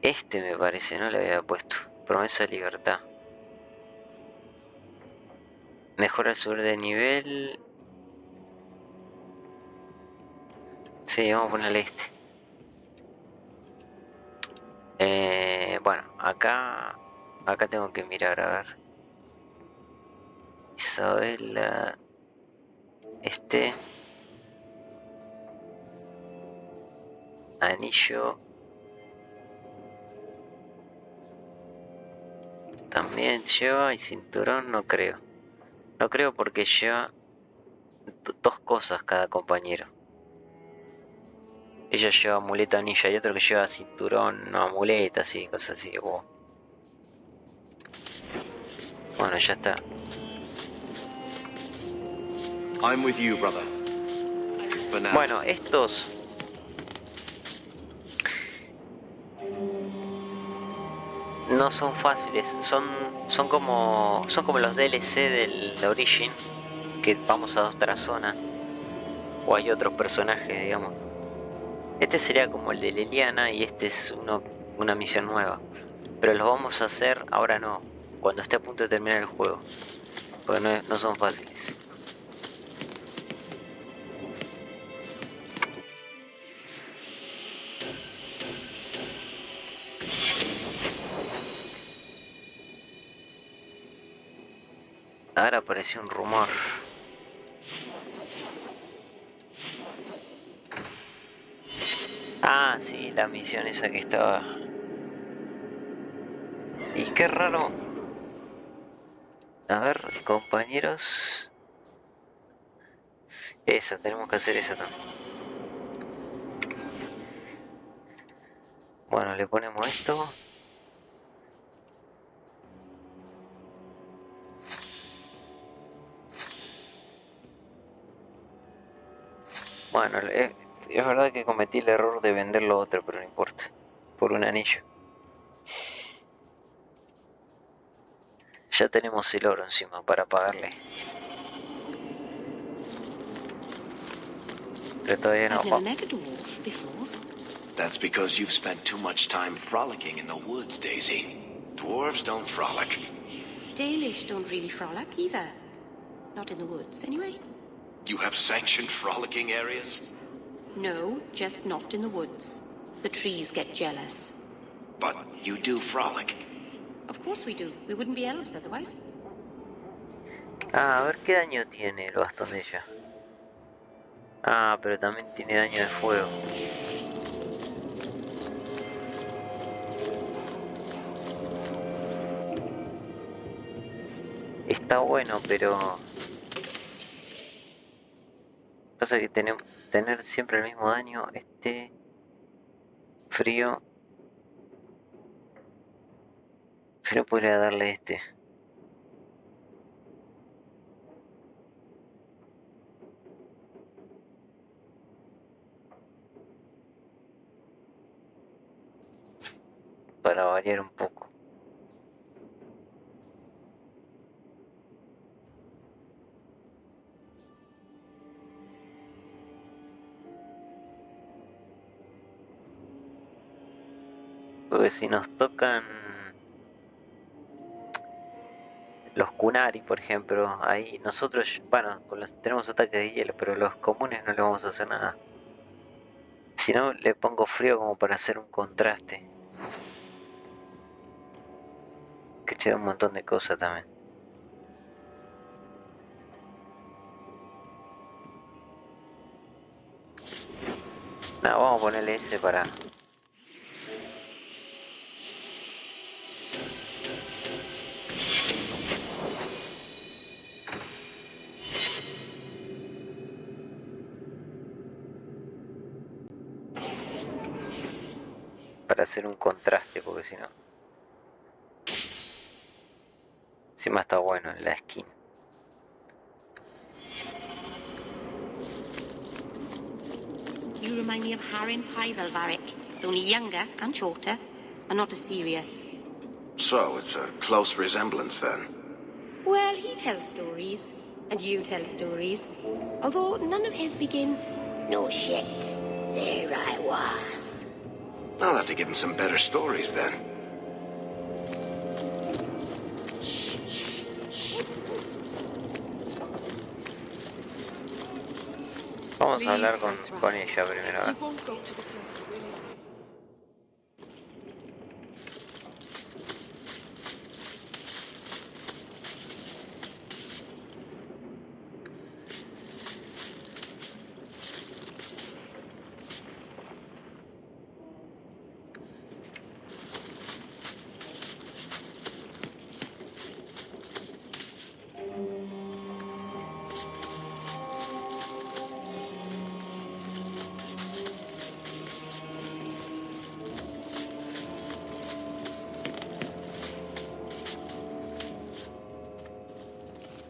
Este me parece, no le había puesto. Promesa de libertad. Mejora el subir de nivel. Sí, vamos a ponerle este. Bueno, acá tengo que mirar, a ver. Isabela. Anillo. También lleva, y cinturón no creo. No creo porque lleva dos cosas cada compañero. Ella lleva amuleto, anillo, y otro que lleva cinturón, no amuleta, así, cosas así. Bueno, ya está. I'm with you, brother. For now. Bueno, estos no son fáciles, son como los DLC del Origin, que vamos a otra zona o hay otros personajes, digamos. Este sería como el de Liliana y este es una misión nueva, pero los vamos a hacer ahora, no, cuando esté a punto de terminar el juego, porque no son fáciles. Ahora apareció un rumor. Ah, sí, la misión esa que estaba. Y qué raro. A ver, compañeros. Esa, tenemos que hacer esa también. Bueno, le ponemos esto. Bueno, es verdad que cometí el error de vender lo otro, pero no importa. Por un anillo. Ya tenemos el oro encima para pagarle. Pero todavía no. That's because you've spent too much time frolicking in the woods, Daisy. Dwarves don't frolic. Dalish don't really frolic either. Not in the woods, anyway. You have sanctioned frolicking areas? No, just not in the woods. The trees get jealous. But you do frolic. Of course we do. We wouldn't be elves otherwise. Ah, a ver qué daño tiene el bastón de ella. Ah, pero también tiene daño de fuego. Está bueno, pero pasa que tener siempre el mismo daño. Frío. Frío podría darle este. Para variar un poco. Porque si nos tocan los Kunari, por ejemplo, ahí nosotros, bueno, tenemos ataques de hielo, pero los comunes no le vamos a hacer nada. Si no, le pongo frío como para hacer un contraste. Que lleva un montón de cosas también. No, vamos a ponerle ese para hacer un contraste, porque si no, encima está bueno en la skin. You remind me of Harin Pyvel, Varric, only younger and shorter, and not as serious. So, it's a close resemblance then. Well, he tells stories, and you tell stories. Although none of his begin, "No shit, there I was." I'll have to give him some better stories then. Vamos a hablar con ella primero. A ver.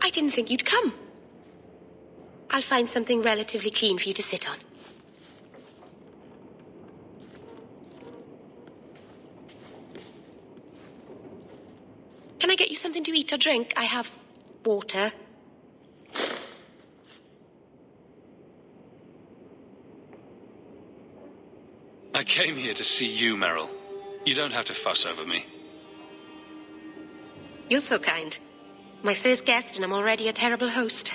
I didn't think you'd come. I'll find something relatively clean for you to sit on. Can I get you something to eat or drink? I have water. I came here to see you, Meryl. You don't have to fuss over me. You're so kind. My first guest, and I'm already a terrible host.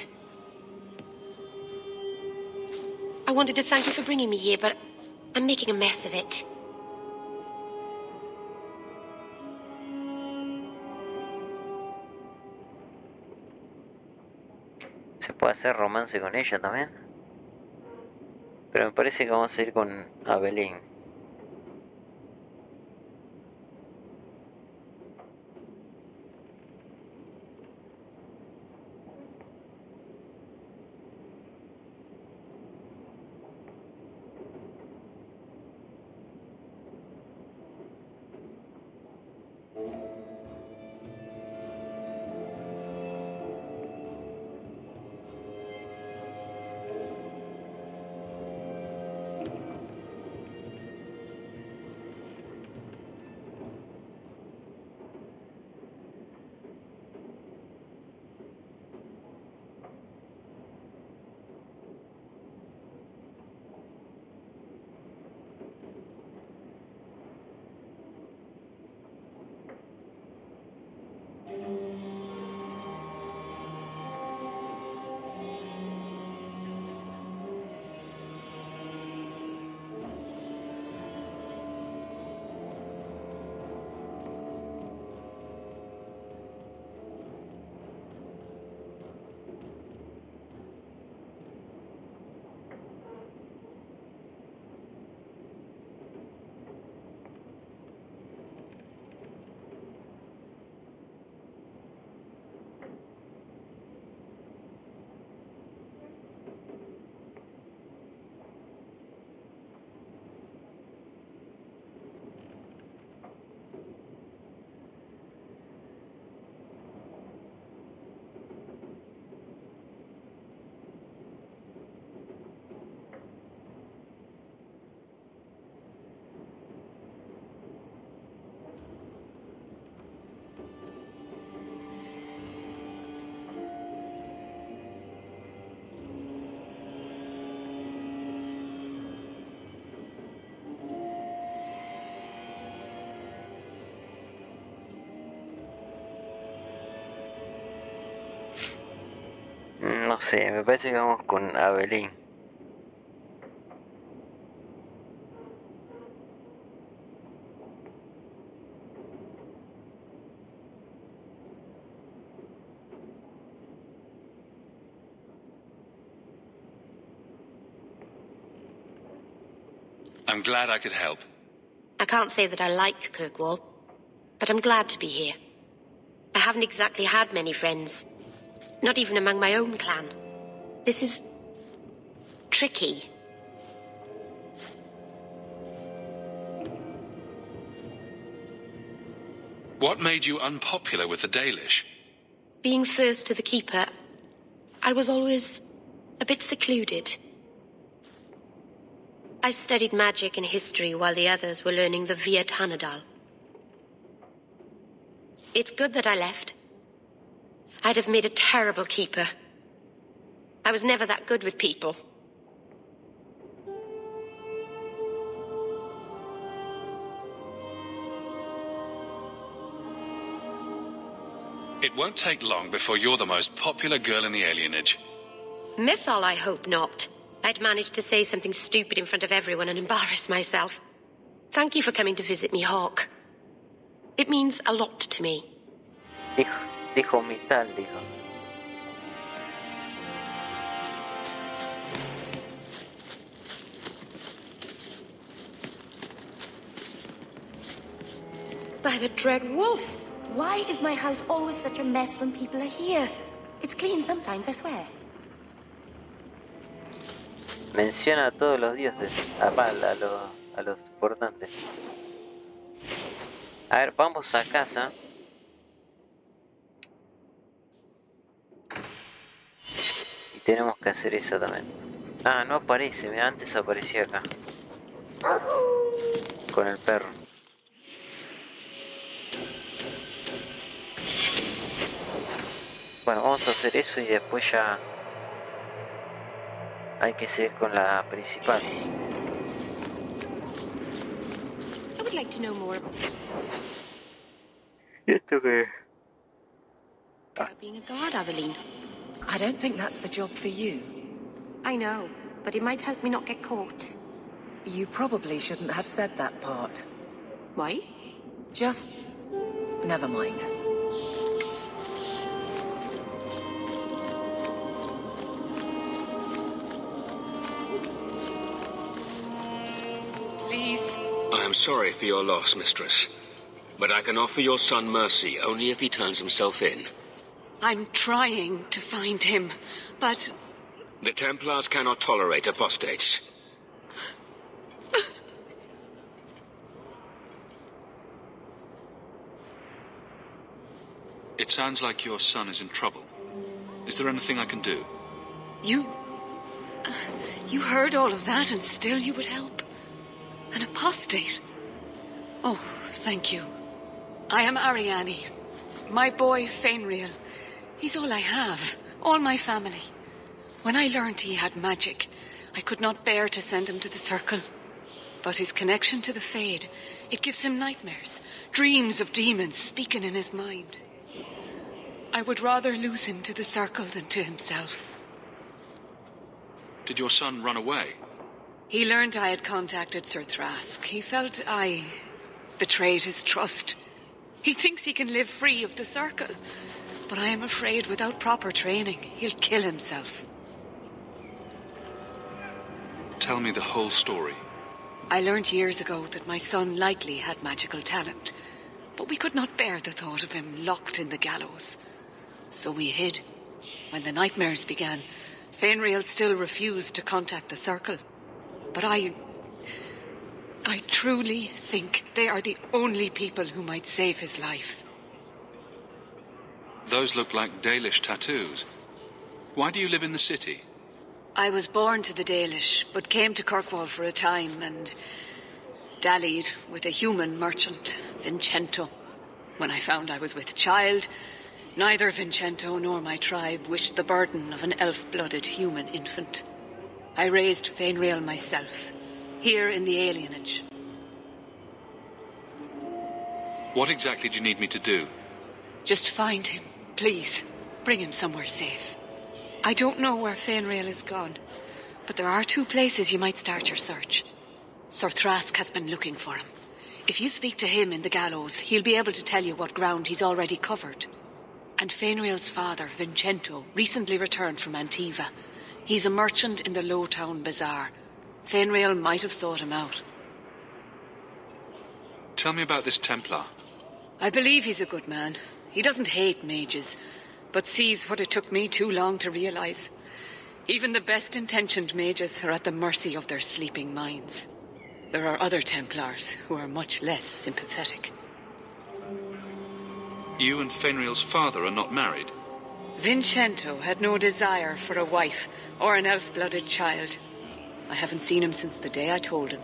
I wanted to thank you for bringing me here, but I'm making a mess of it. Se puede hacer romance con ella también. Pero me parece que vamos a ir con Abelín. No sé, me parece que vamos con Abelín. I'm glad I could help. I can't say that I like Kirkwall, but I'm glad to be here. I haven't exactly had many friends, not even among my own clan. This is tricky. What made you unpopular with the Dalish? Being first to the Keeper, I was always a bit secluded. I studied magic and history while the others were learning the Via Tanadal. It's good that I left. I'd have made a terrible keeper. I was never that good with people. won't take long before you're the most popular girl in the alienage. Mythol, I hope not. I'd managed to say something stupid in front of everyone and embarrass myself. Thank you for coming to visit me, Hawk. It means a lot to me. Dijo mi tal, dijo. By the dread wolf! Why is my house always such a mess when people are here? It's clean sometimes, I swear. Menciona a todos los dioses, a los importantes. A ver, vamos a casa. Y tenemos que hacer eso también. Ah, no aparece, antes aparecía acá. Con el perro. Bueno, vamos a hacer eso y después ya hay que seguir con la principal. I would like to know more about ¿Esto qué? being a guard, Aveline. I don't think that's the job for you. I know, but it might help me not get caught. You probably shouldn't have said that part. Why? Just... never mind. Please. I am sorry for your loss, mistress. But I can offer your son mercy only if he turns himself in. I'm trying to find him, but... The Templars cannot tolerate apostates. It sounds like your son is in trouble. Is there anything I can do? You heard all of that and still you would help? An apostate? Oh, thank you. I am Ariane. My boy, Fenrir. He's all I have. All my family. When I learned he had magic, I could not bear to send him to the Circle. But his connection to the Fade, it gives him nightmares. Dreams of demons speaking in his mind. I would rather lose him to the Circle than to himself. Did your son run away? He learned I had contacted Sir Thrask. He felt I betrayed his trust. He thinks he can live free of the Circle. But I am afraid without proper training, he'll kill himself. Tell me the whole story. I learned years ago that my son likely had magical talent. But we could not bear the thought of him locked in the gallows. So we hid. When the nightmares began, Fenrir still refused to contact the Circle. But I truly think they are the only people who might save his life. Those look like Dalish tattoos. Why do you live in the city? I was born to the Dalish, but came to Kirkwall for a time and dallied with a human merchant, Vincento. When I found I was with child, neither Vincento nor my tribe wished the burden of an elf-blooded human infant. I raised Fenrir myself, here in the alienage. What exactly do you need me to do? Just find him, please. Bring him somewhere safe. I don't know where Fenrir is gone, but there are 2 places you might start your search. Sir Thrask has been looking for him. If you speak to him in the gallows, he'll be able to tell you what ground he's already covered. And Fenrir's father, Vincento, recently returned from Antiva. He's a merchant in the Lowtown Bazaar. Fenrir might have sought him out. Tell me about this Templar. I believe he's a good man. He doesn't hate mages, but sees what it took me too long to realize. Even the best-intentioned mages are at the mercy of their sleeping minds. There are other Templars who are much less sympathetic. You and Fenrir's father are not married? Vincento had no desire for a wife or an elf-blooded child. I haven't seen him since the day I told him.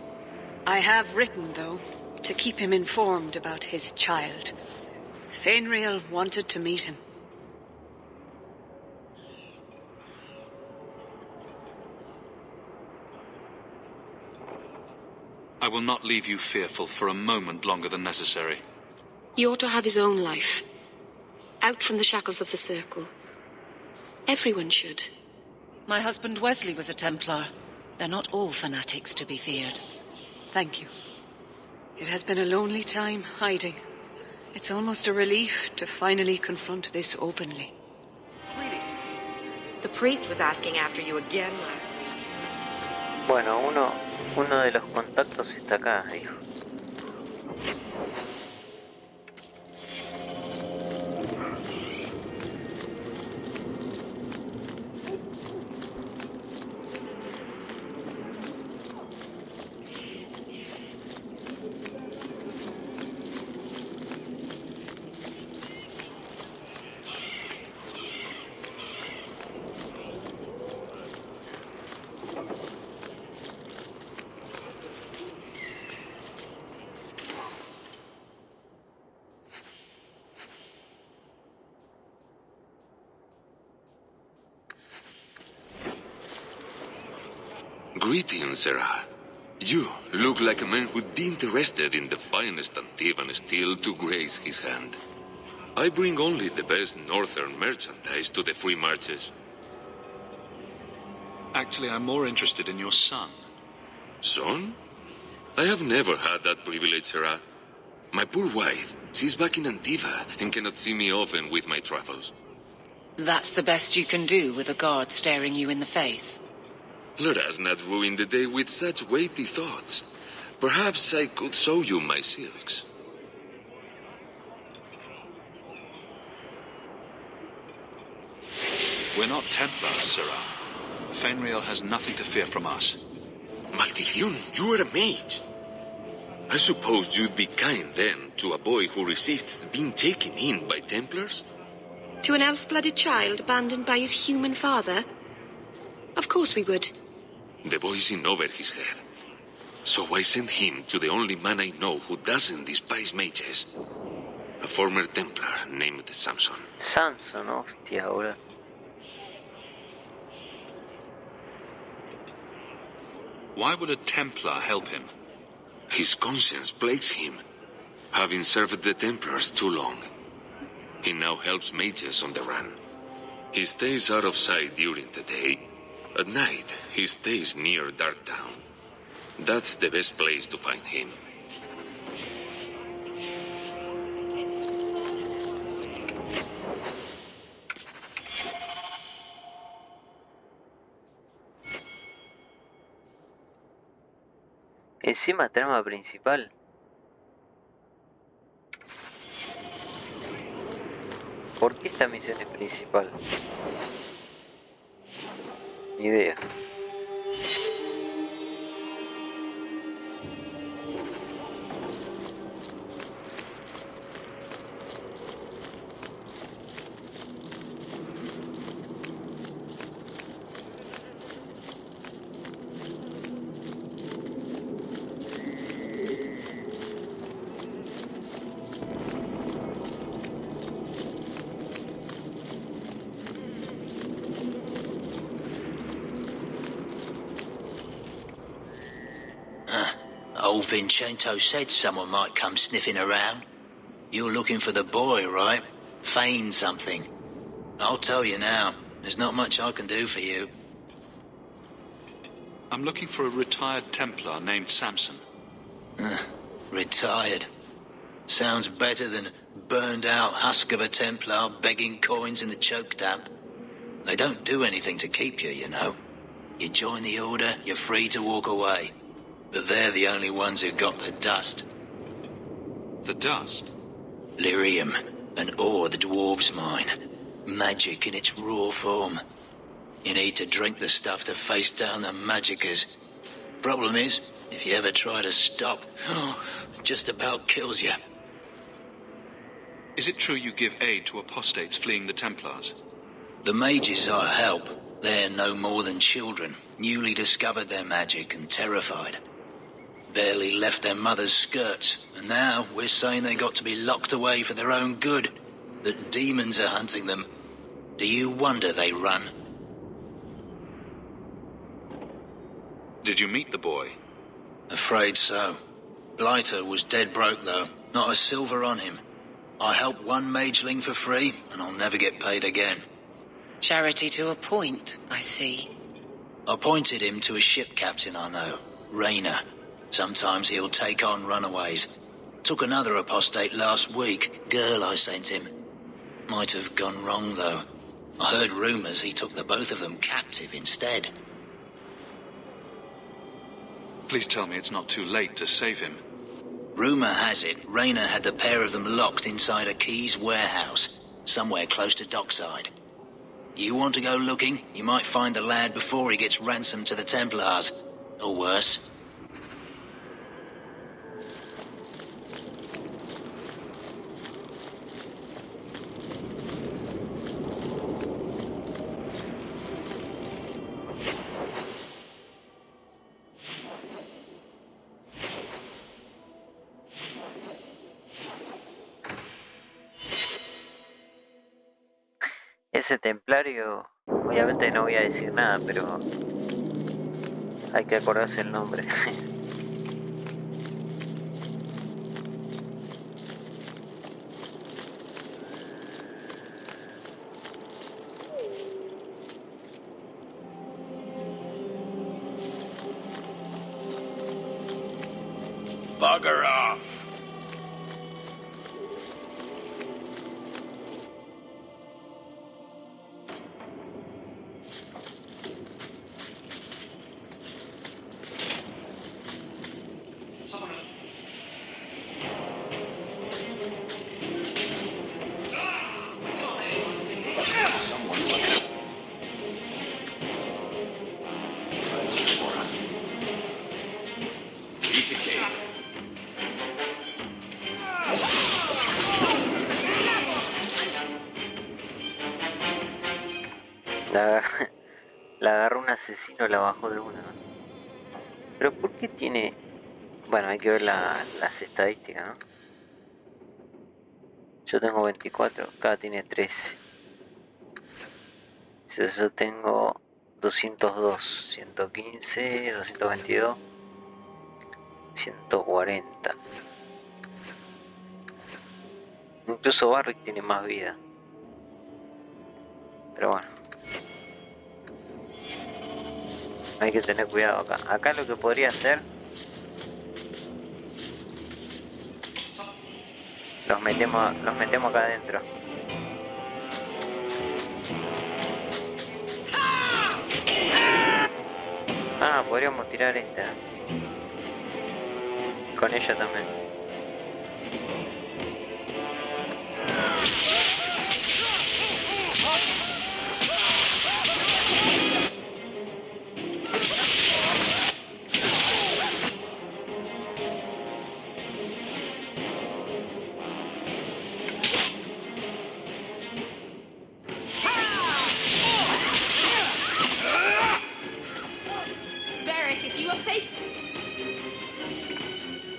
I have written, though, to keep him informed about his child. Fenrir wanted to meet him. I will not leave you fearful for a moment longer than necessary. He ought to have his own life. Out from the shackles of the Circle. Everyone should. My husband Wesley was a Templar. They're not all fanatics to be feared. Thank you. It has been a lonely time hiding. It's almost a relief to finally confront this openly. The priest was asking after you again. Bueno, uno de los contactos está acá, dijo. Greetings, Sarah. You look like a man who'd be interested in the finest Antivan steel to grace his hand. I bring only the best northern merchandise to the free marches. Actually, I'm more interested in your son. Son? I have never had that privilege, Sarah. My poor wife, she's back in Antiva and cannot see me often with my travels. That's the best you can do with a guard staring you in the face. Let us not ruin the day with such weighty thoughts. Perhaps I could show you my silks. We're not Templars, Sirrah. Fenrir has nothing to fear from us. Maldición, you are a mage. I suppose you'd be kind then to a boy who resists being taken in by Templars? To an elf-blooded child abandoned by his human father? Of course we would. The boy's in over his head. So I sent him to the only man I know who doesn't despise mages. A former Templar named Samson. Samson, hostia, ahora. Why would a Templar help him? His conscience plagues him, having served the Templars too long. He now helps mages on the run. He stays out of sight during the day. At night, he stays near Darktown. That's the best place to find him. Encima trama principal. ¿Por qué esta misión es principal? Ni idea. Old Vincento said someone might come sniffing around. You're looking for the boy, right? Feign something. I'll tell you now, there's not much I can do for you. I'm looking for a retired Templar named Samson. Retired. Sounds better than burned-out husk of a Templar begging coins in the choke damp. They don't do anything to keep you, you know. You join the Order, you're free to walk away. But they're the only ones who got the dust. The dust? Lyrium, an ore the dwarves mine. Magic in its raw form. You need to drink the stuff to face down the magicers. Problem is, if you ever try to stop, it just about kills you. Is it true you give aid to apostates fleeing the Templars? The mages I help, they're no more than children, newly discovered their magic and terrified. Barely left their mother's skirts, and now we're saying they got to be locked away for their own good. That demons are hunting them. Do you wonder they run? Did you meet the boy? Afraid so. Blighter was dead broke, though. Not a silver on him. I helped one mageling for free, and I'll never get paid again. Charity to a point, I see. Appointed him to a ship captain I know, Rayner. Sometimes he'll take on runaways. Took another apostate last week, girl I sent him. Might have gone wrong, though. I heard rumors he took the both of them captive instead. Please tell me it's not too late to save him. Rumor has it, Rayner had the pair of them locked inside a Keys warehouse, somewhere close to dockside. You want to go looking? You might find the lad before he gets ransomed to the Templars. Or worse. Ese templario, obviamente no voy a decir nada, pero hay que acordarse el nombre. Bugger off! La agarró un asesino, la bajó de una. Pero ¿por qué tiene...? Bueno, hay que ver las estadísticas, ¿no? Yo tengo 24, cada tiene 13. Si yo tengo 202, 115, 222, 140. Incluso Barrick tiene más vida. Pero bueno. Hay que tener cuidado acá. Acá lo que podría hacer... Los metemos acá adentro. Ah, podríamos tirar esta. Con ella también.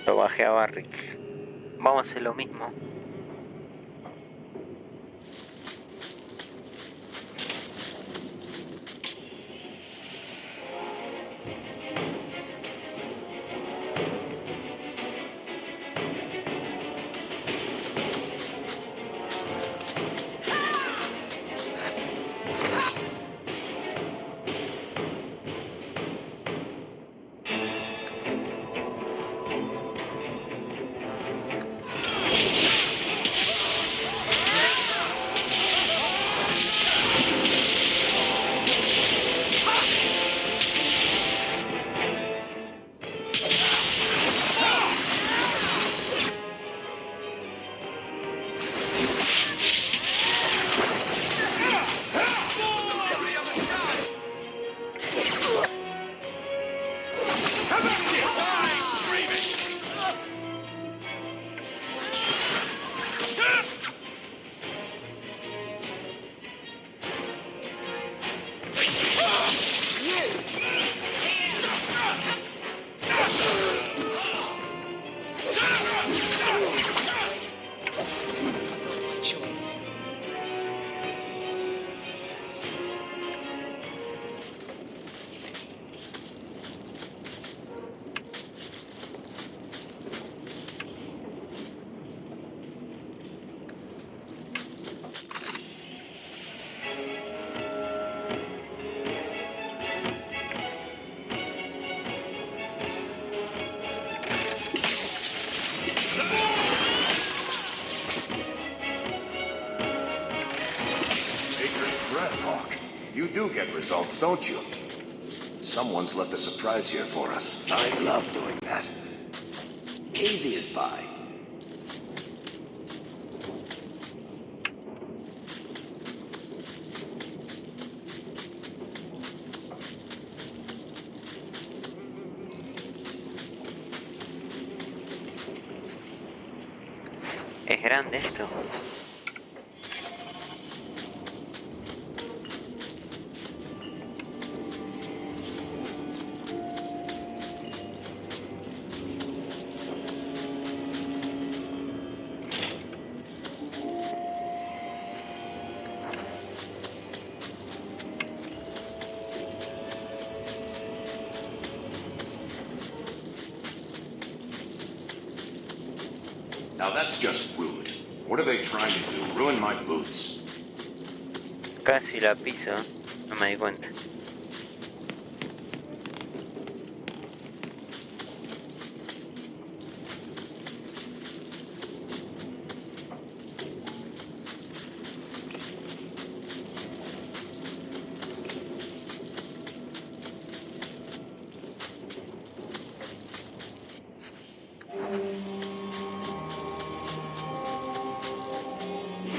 Lo bajé a Barrick. Vamos a hacer lo mismo. You do get results, don't you? Someone's left a surprise here for us. I love doing that. Easy as pie. Es grande esto. Now that's just rude. What are they trying to do? Ruin my boots? Casi la piso, no me di cuenta.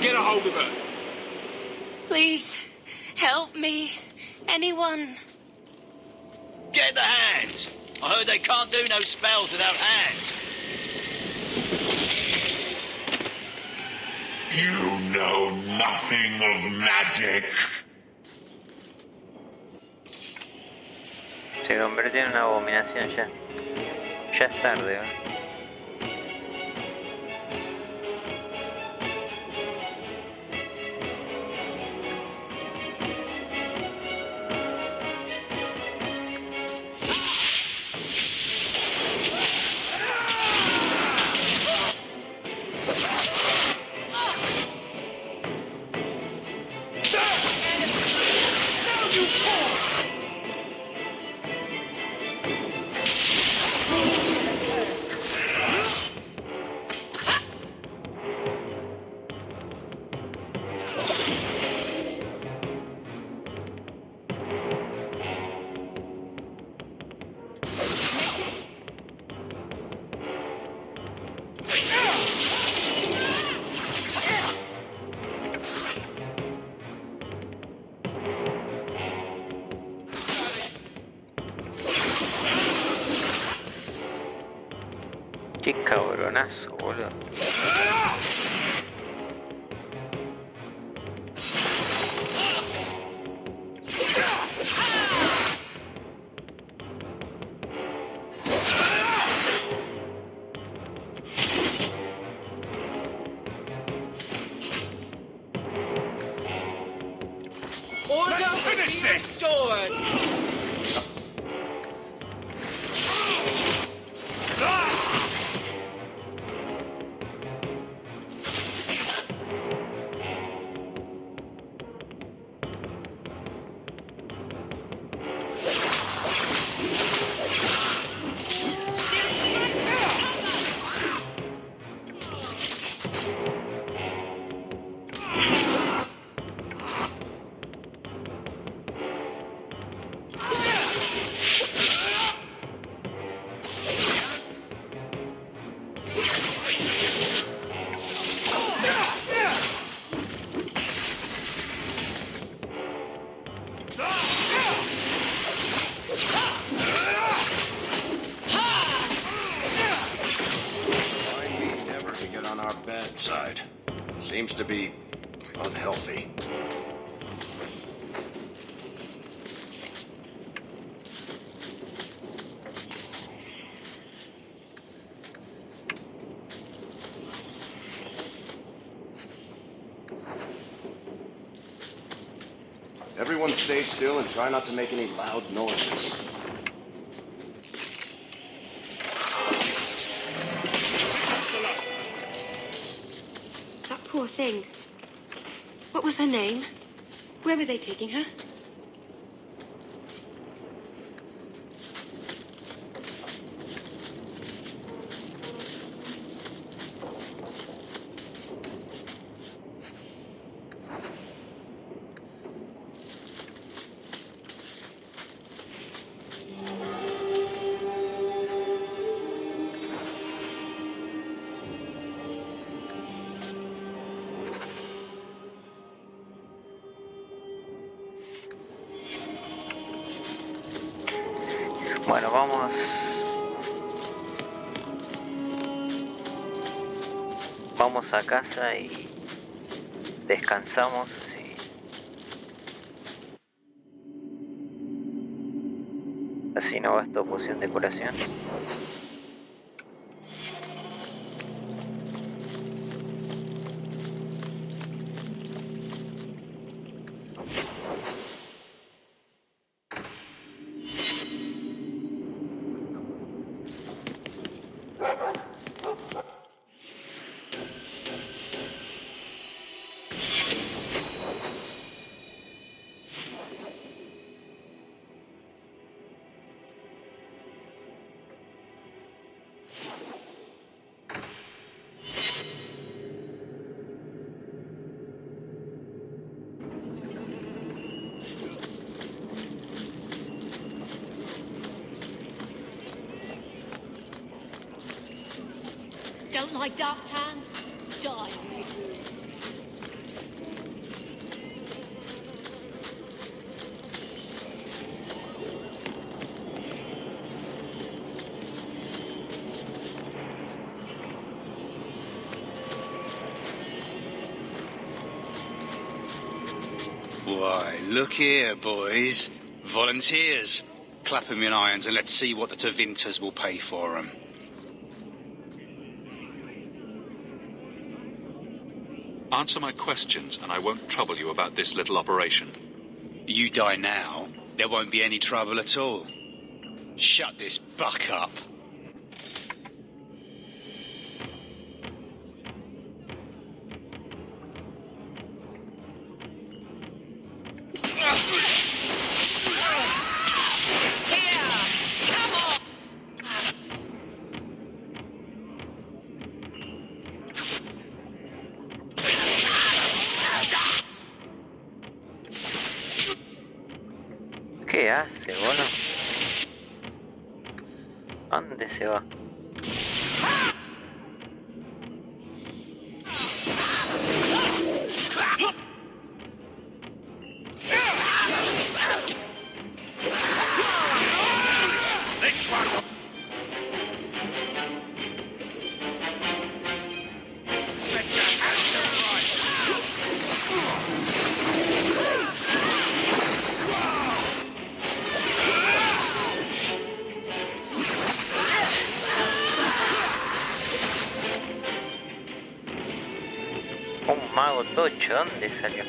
Get a hold of her. Please, help me. Anyone. Get the hands! I heard they can't do no spells without hands. You know nothing of magic. Se convirtió en una abominación ya. Ya es tarde, ¿eh? Qué cabronazo, boludo. Order will be restored. Side. Seems to be unhealthy. Everyone stay still and try not to make any loud noises. Poor thing. What was her name? Where were they taking her? Bueno, vamos a casa y descansamos así no gasto poción de curación. Don't like dark tan? Die. Why, look here, boys. Volunteers. Clap 'em in irons and let's see what the Tevinters will pay for 'em. Answer my questions, and I won't trouble you about this little operation. You die now, there won't be any trouble at all. Shut this buck up. ¿Qué hace, boludo? ¿A dónde se va? Un mago tocho, ¿dónde salió?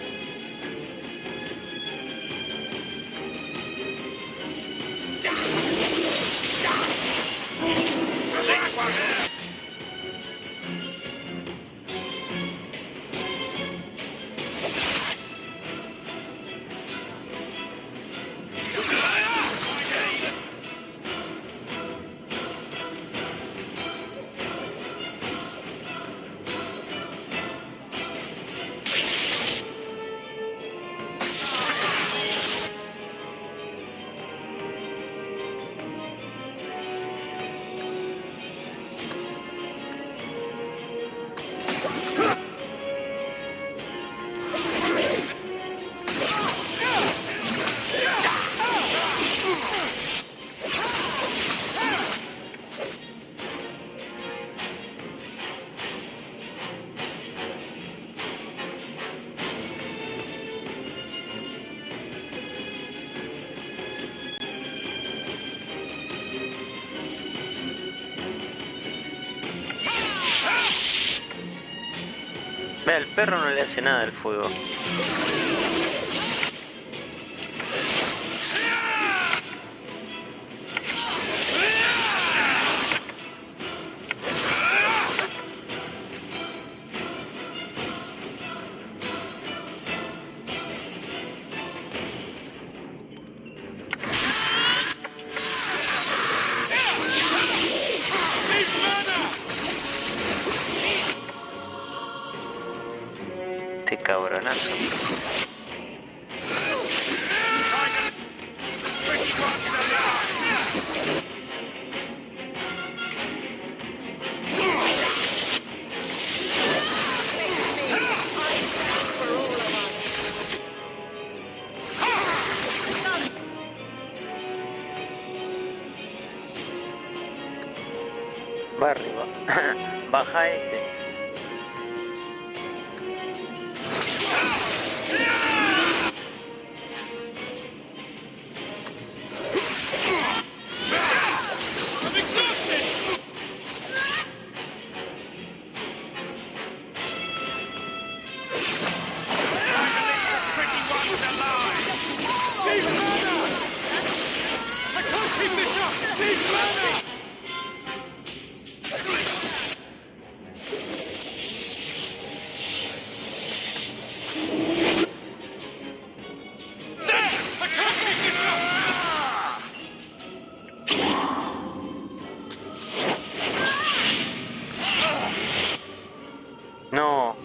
Mira, el perro no le hace nada al fuego. Cabronazo. Va arriba. Baja este. No.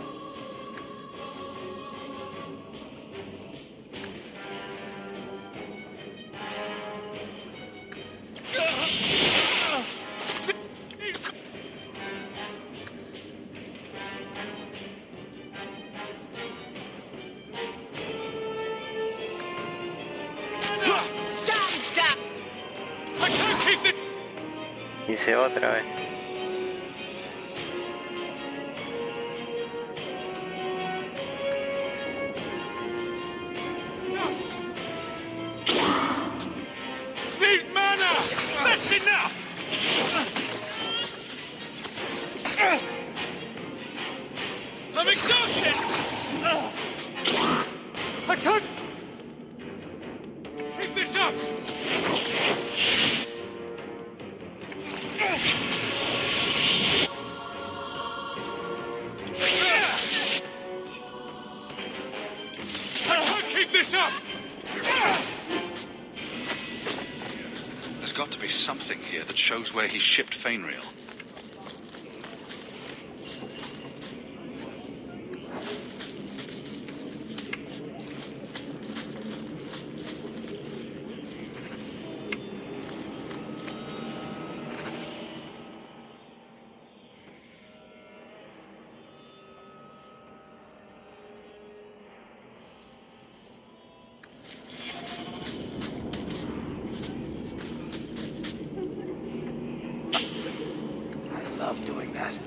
Y se va otra vez. Need mana! That's enough! I'm exhausted! I can't... Keep this up! Keep this up! There's got to be something here that shows where he shipped Fainreal. Love doing that.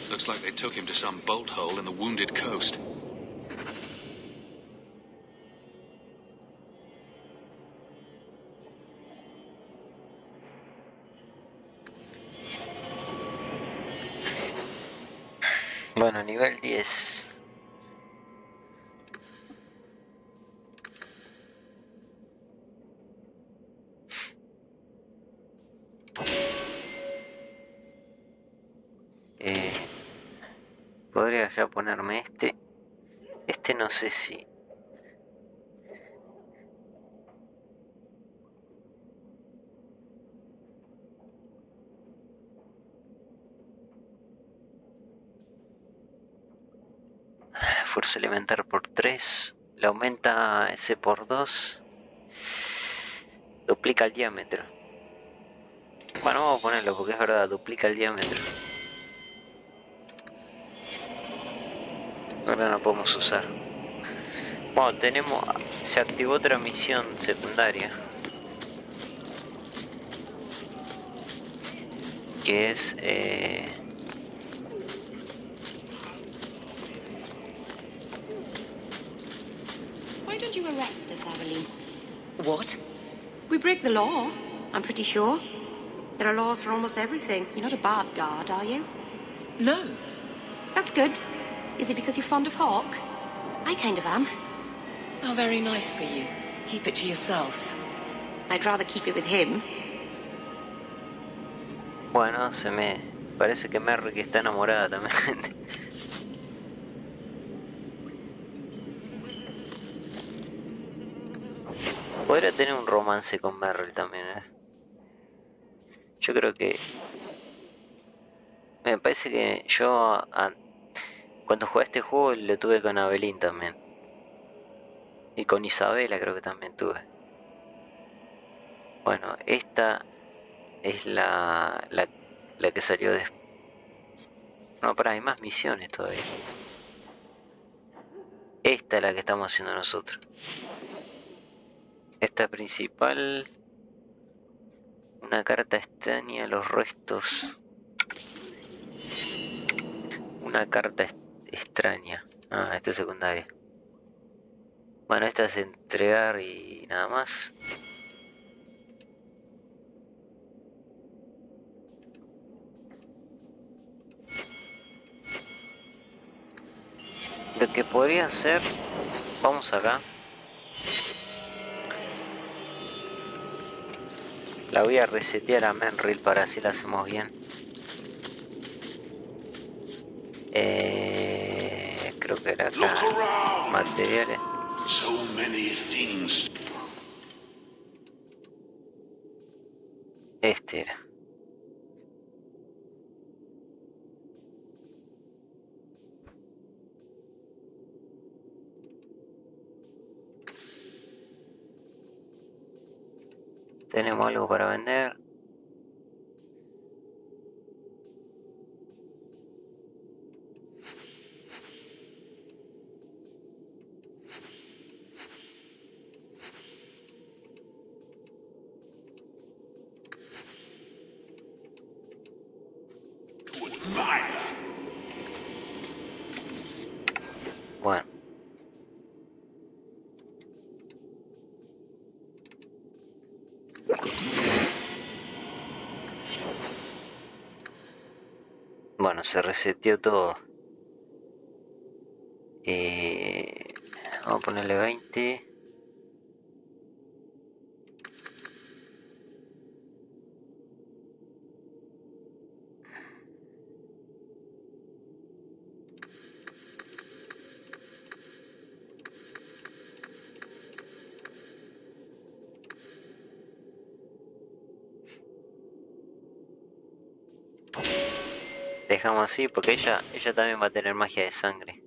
Looks like they took him to some bolt hole in the Wounded Coast. Bueno, nivel 10. Podría ya ponerme este. Este no sé si... Fuerza elemental por 3. Le aumenta ese por 2. Duplica el diámetro. Bueno, vamos a ponerlo porque es verdad, duplica el diámetro. Ahora no podemos usar. Bueno, tenemos... Se activó otra misión secundaria. Que es... Why don't you arrest us, Aveline? What? We break the law, I'm pretty sure. There are laws for almost everything. You're not a bad guard, are you? No. That's good. Is it because you're fond of Hawk? I kind of am. How very nice for you. Keep it to yourself. I'd rather keep it with him. Bueno, se me... Parece que Merrick está enamorada también. Podría tener un romance con Merrill también, Yo creo que... Me parece que yo... Cuando jugué este juego lo tuve con Abelín también. Y con Isabela creo que también tuve. Bueno, esta es la que salió de... No, pará, hay más misiones todavía. Esta es la que estamos haciendo nosotros. Esta principal. Una carta extraña, los restos. Una carta extraña. Ah, esta es secundaria. Bueno, esta es entregar y nada más. Lo que podría hacer, vamos acá. La voy a resetear a Menril para así la hacemos bien. Creo que era acá. Materiales. So many things. Este era. Tenemos algo para vender. Bueno. Bueno, se reseteó todo. Vamos a ponerle 20. Dejamos así porque ella también va a tener magia de sangre.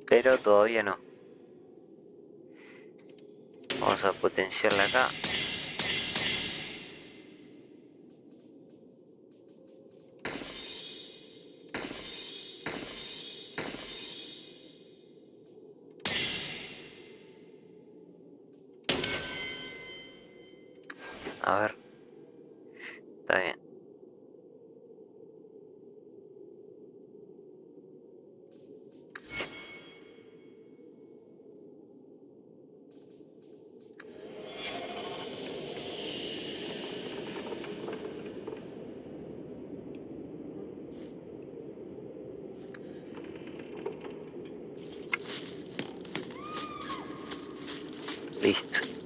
Pero todavía no. Vamos a potenciarla acá. A ver. Está bien. Listo.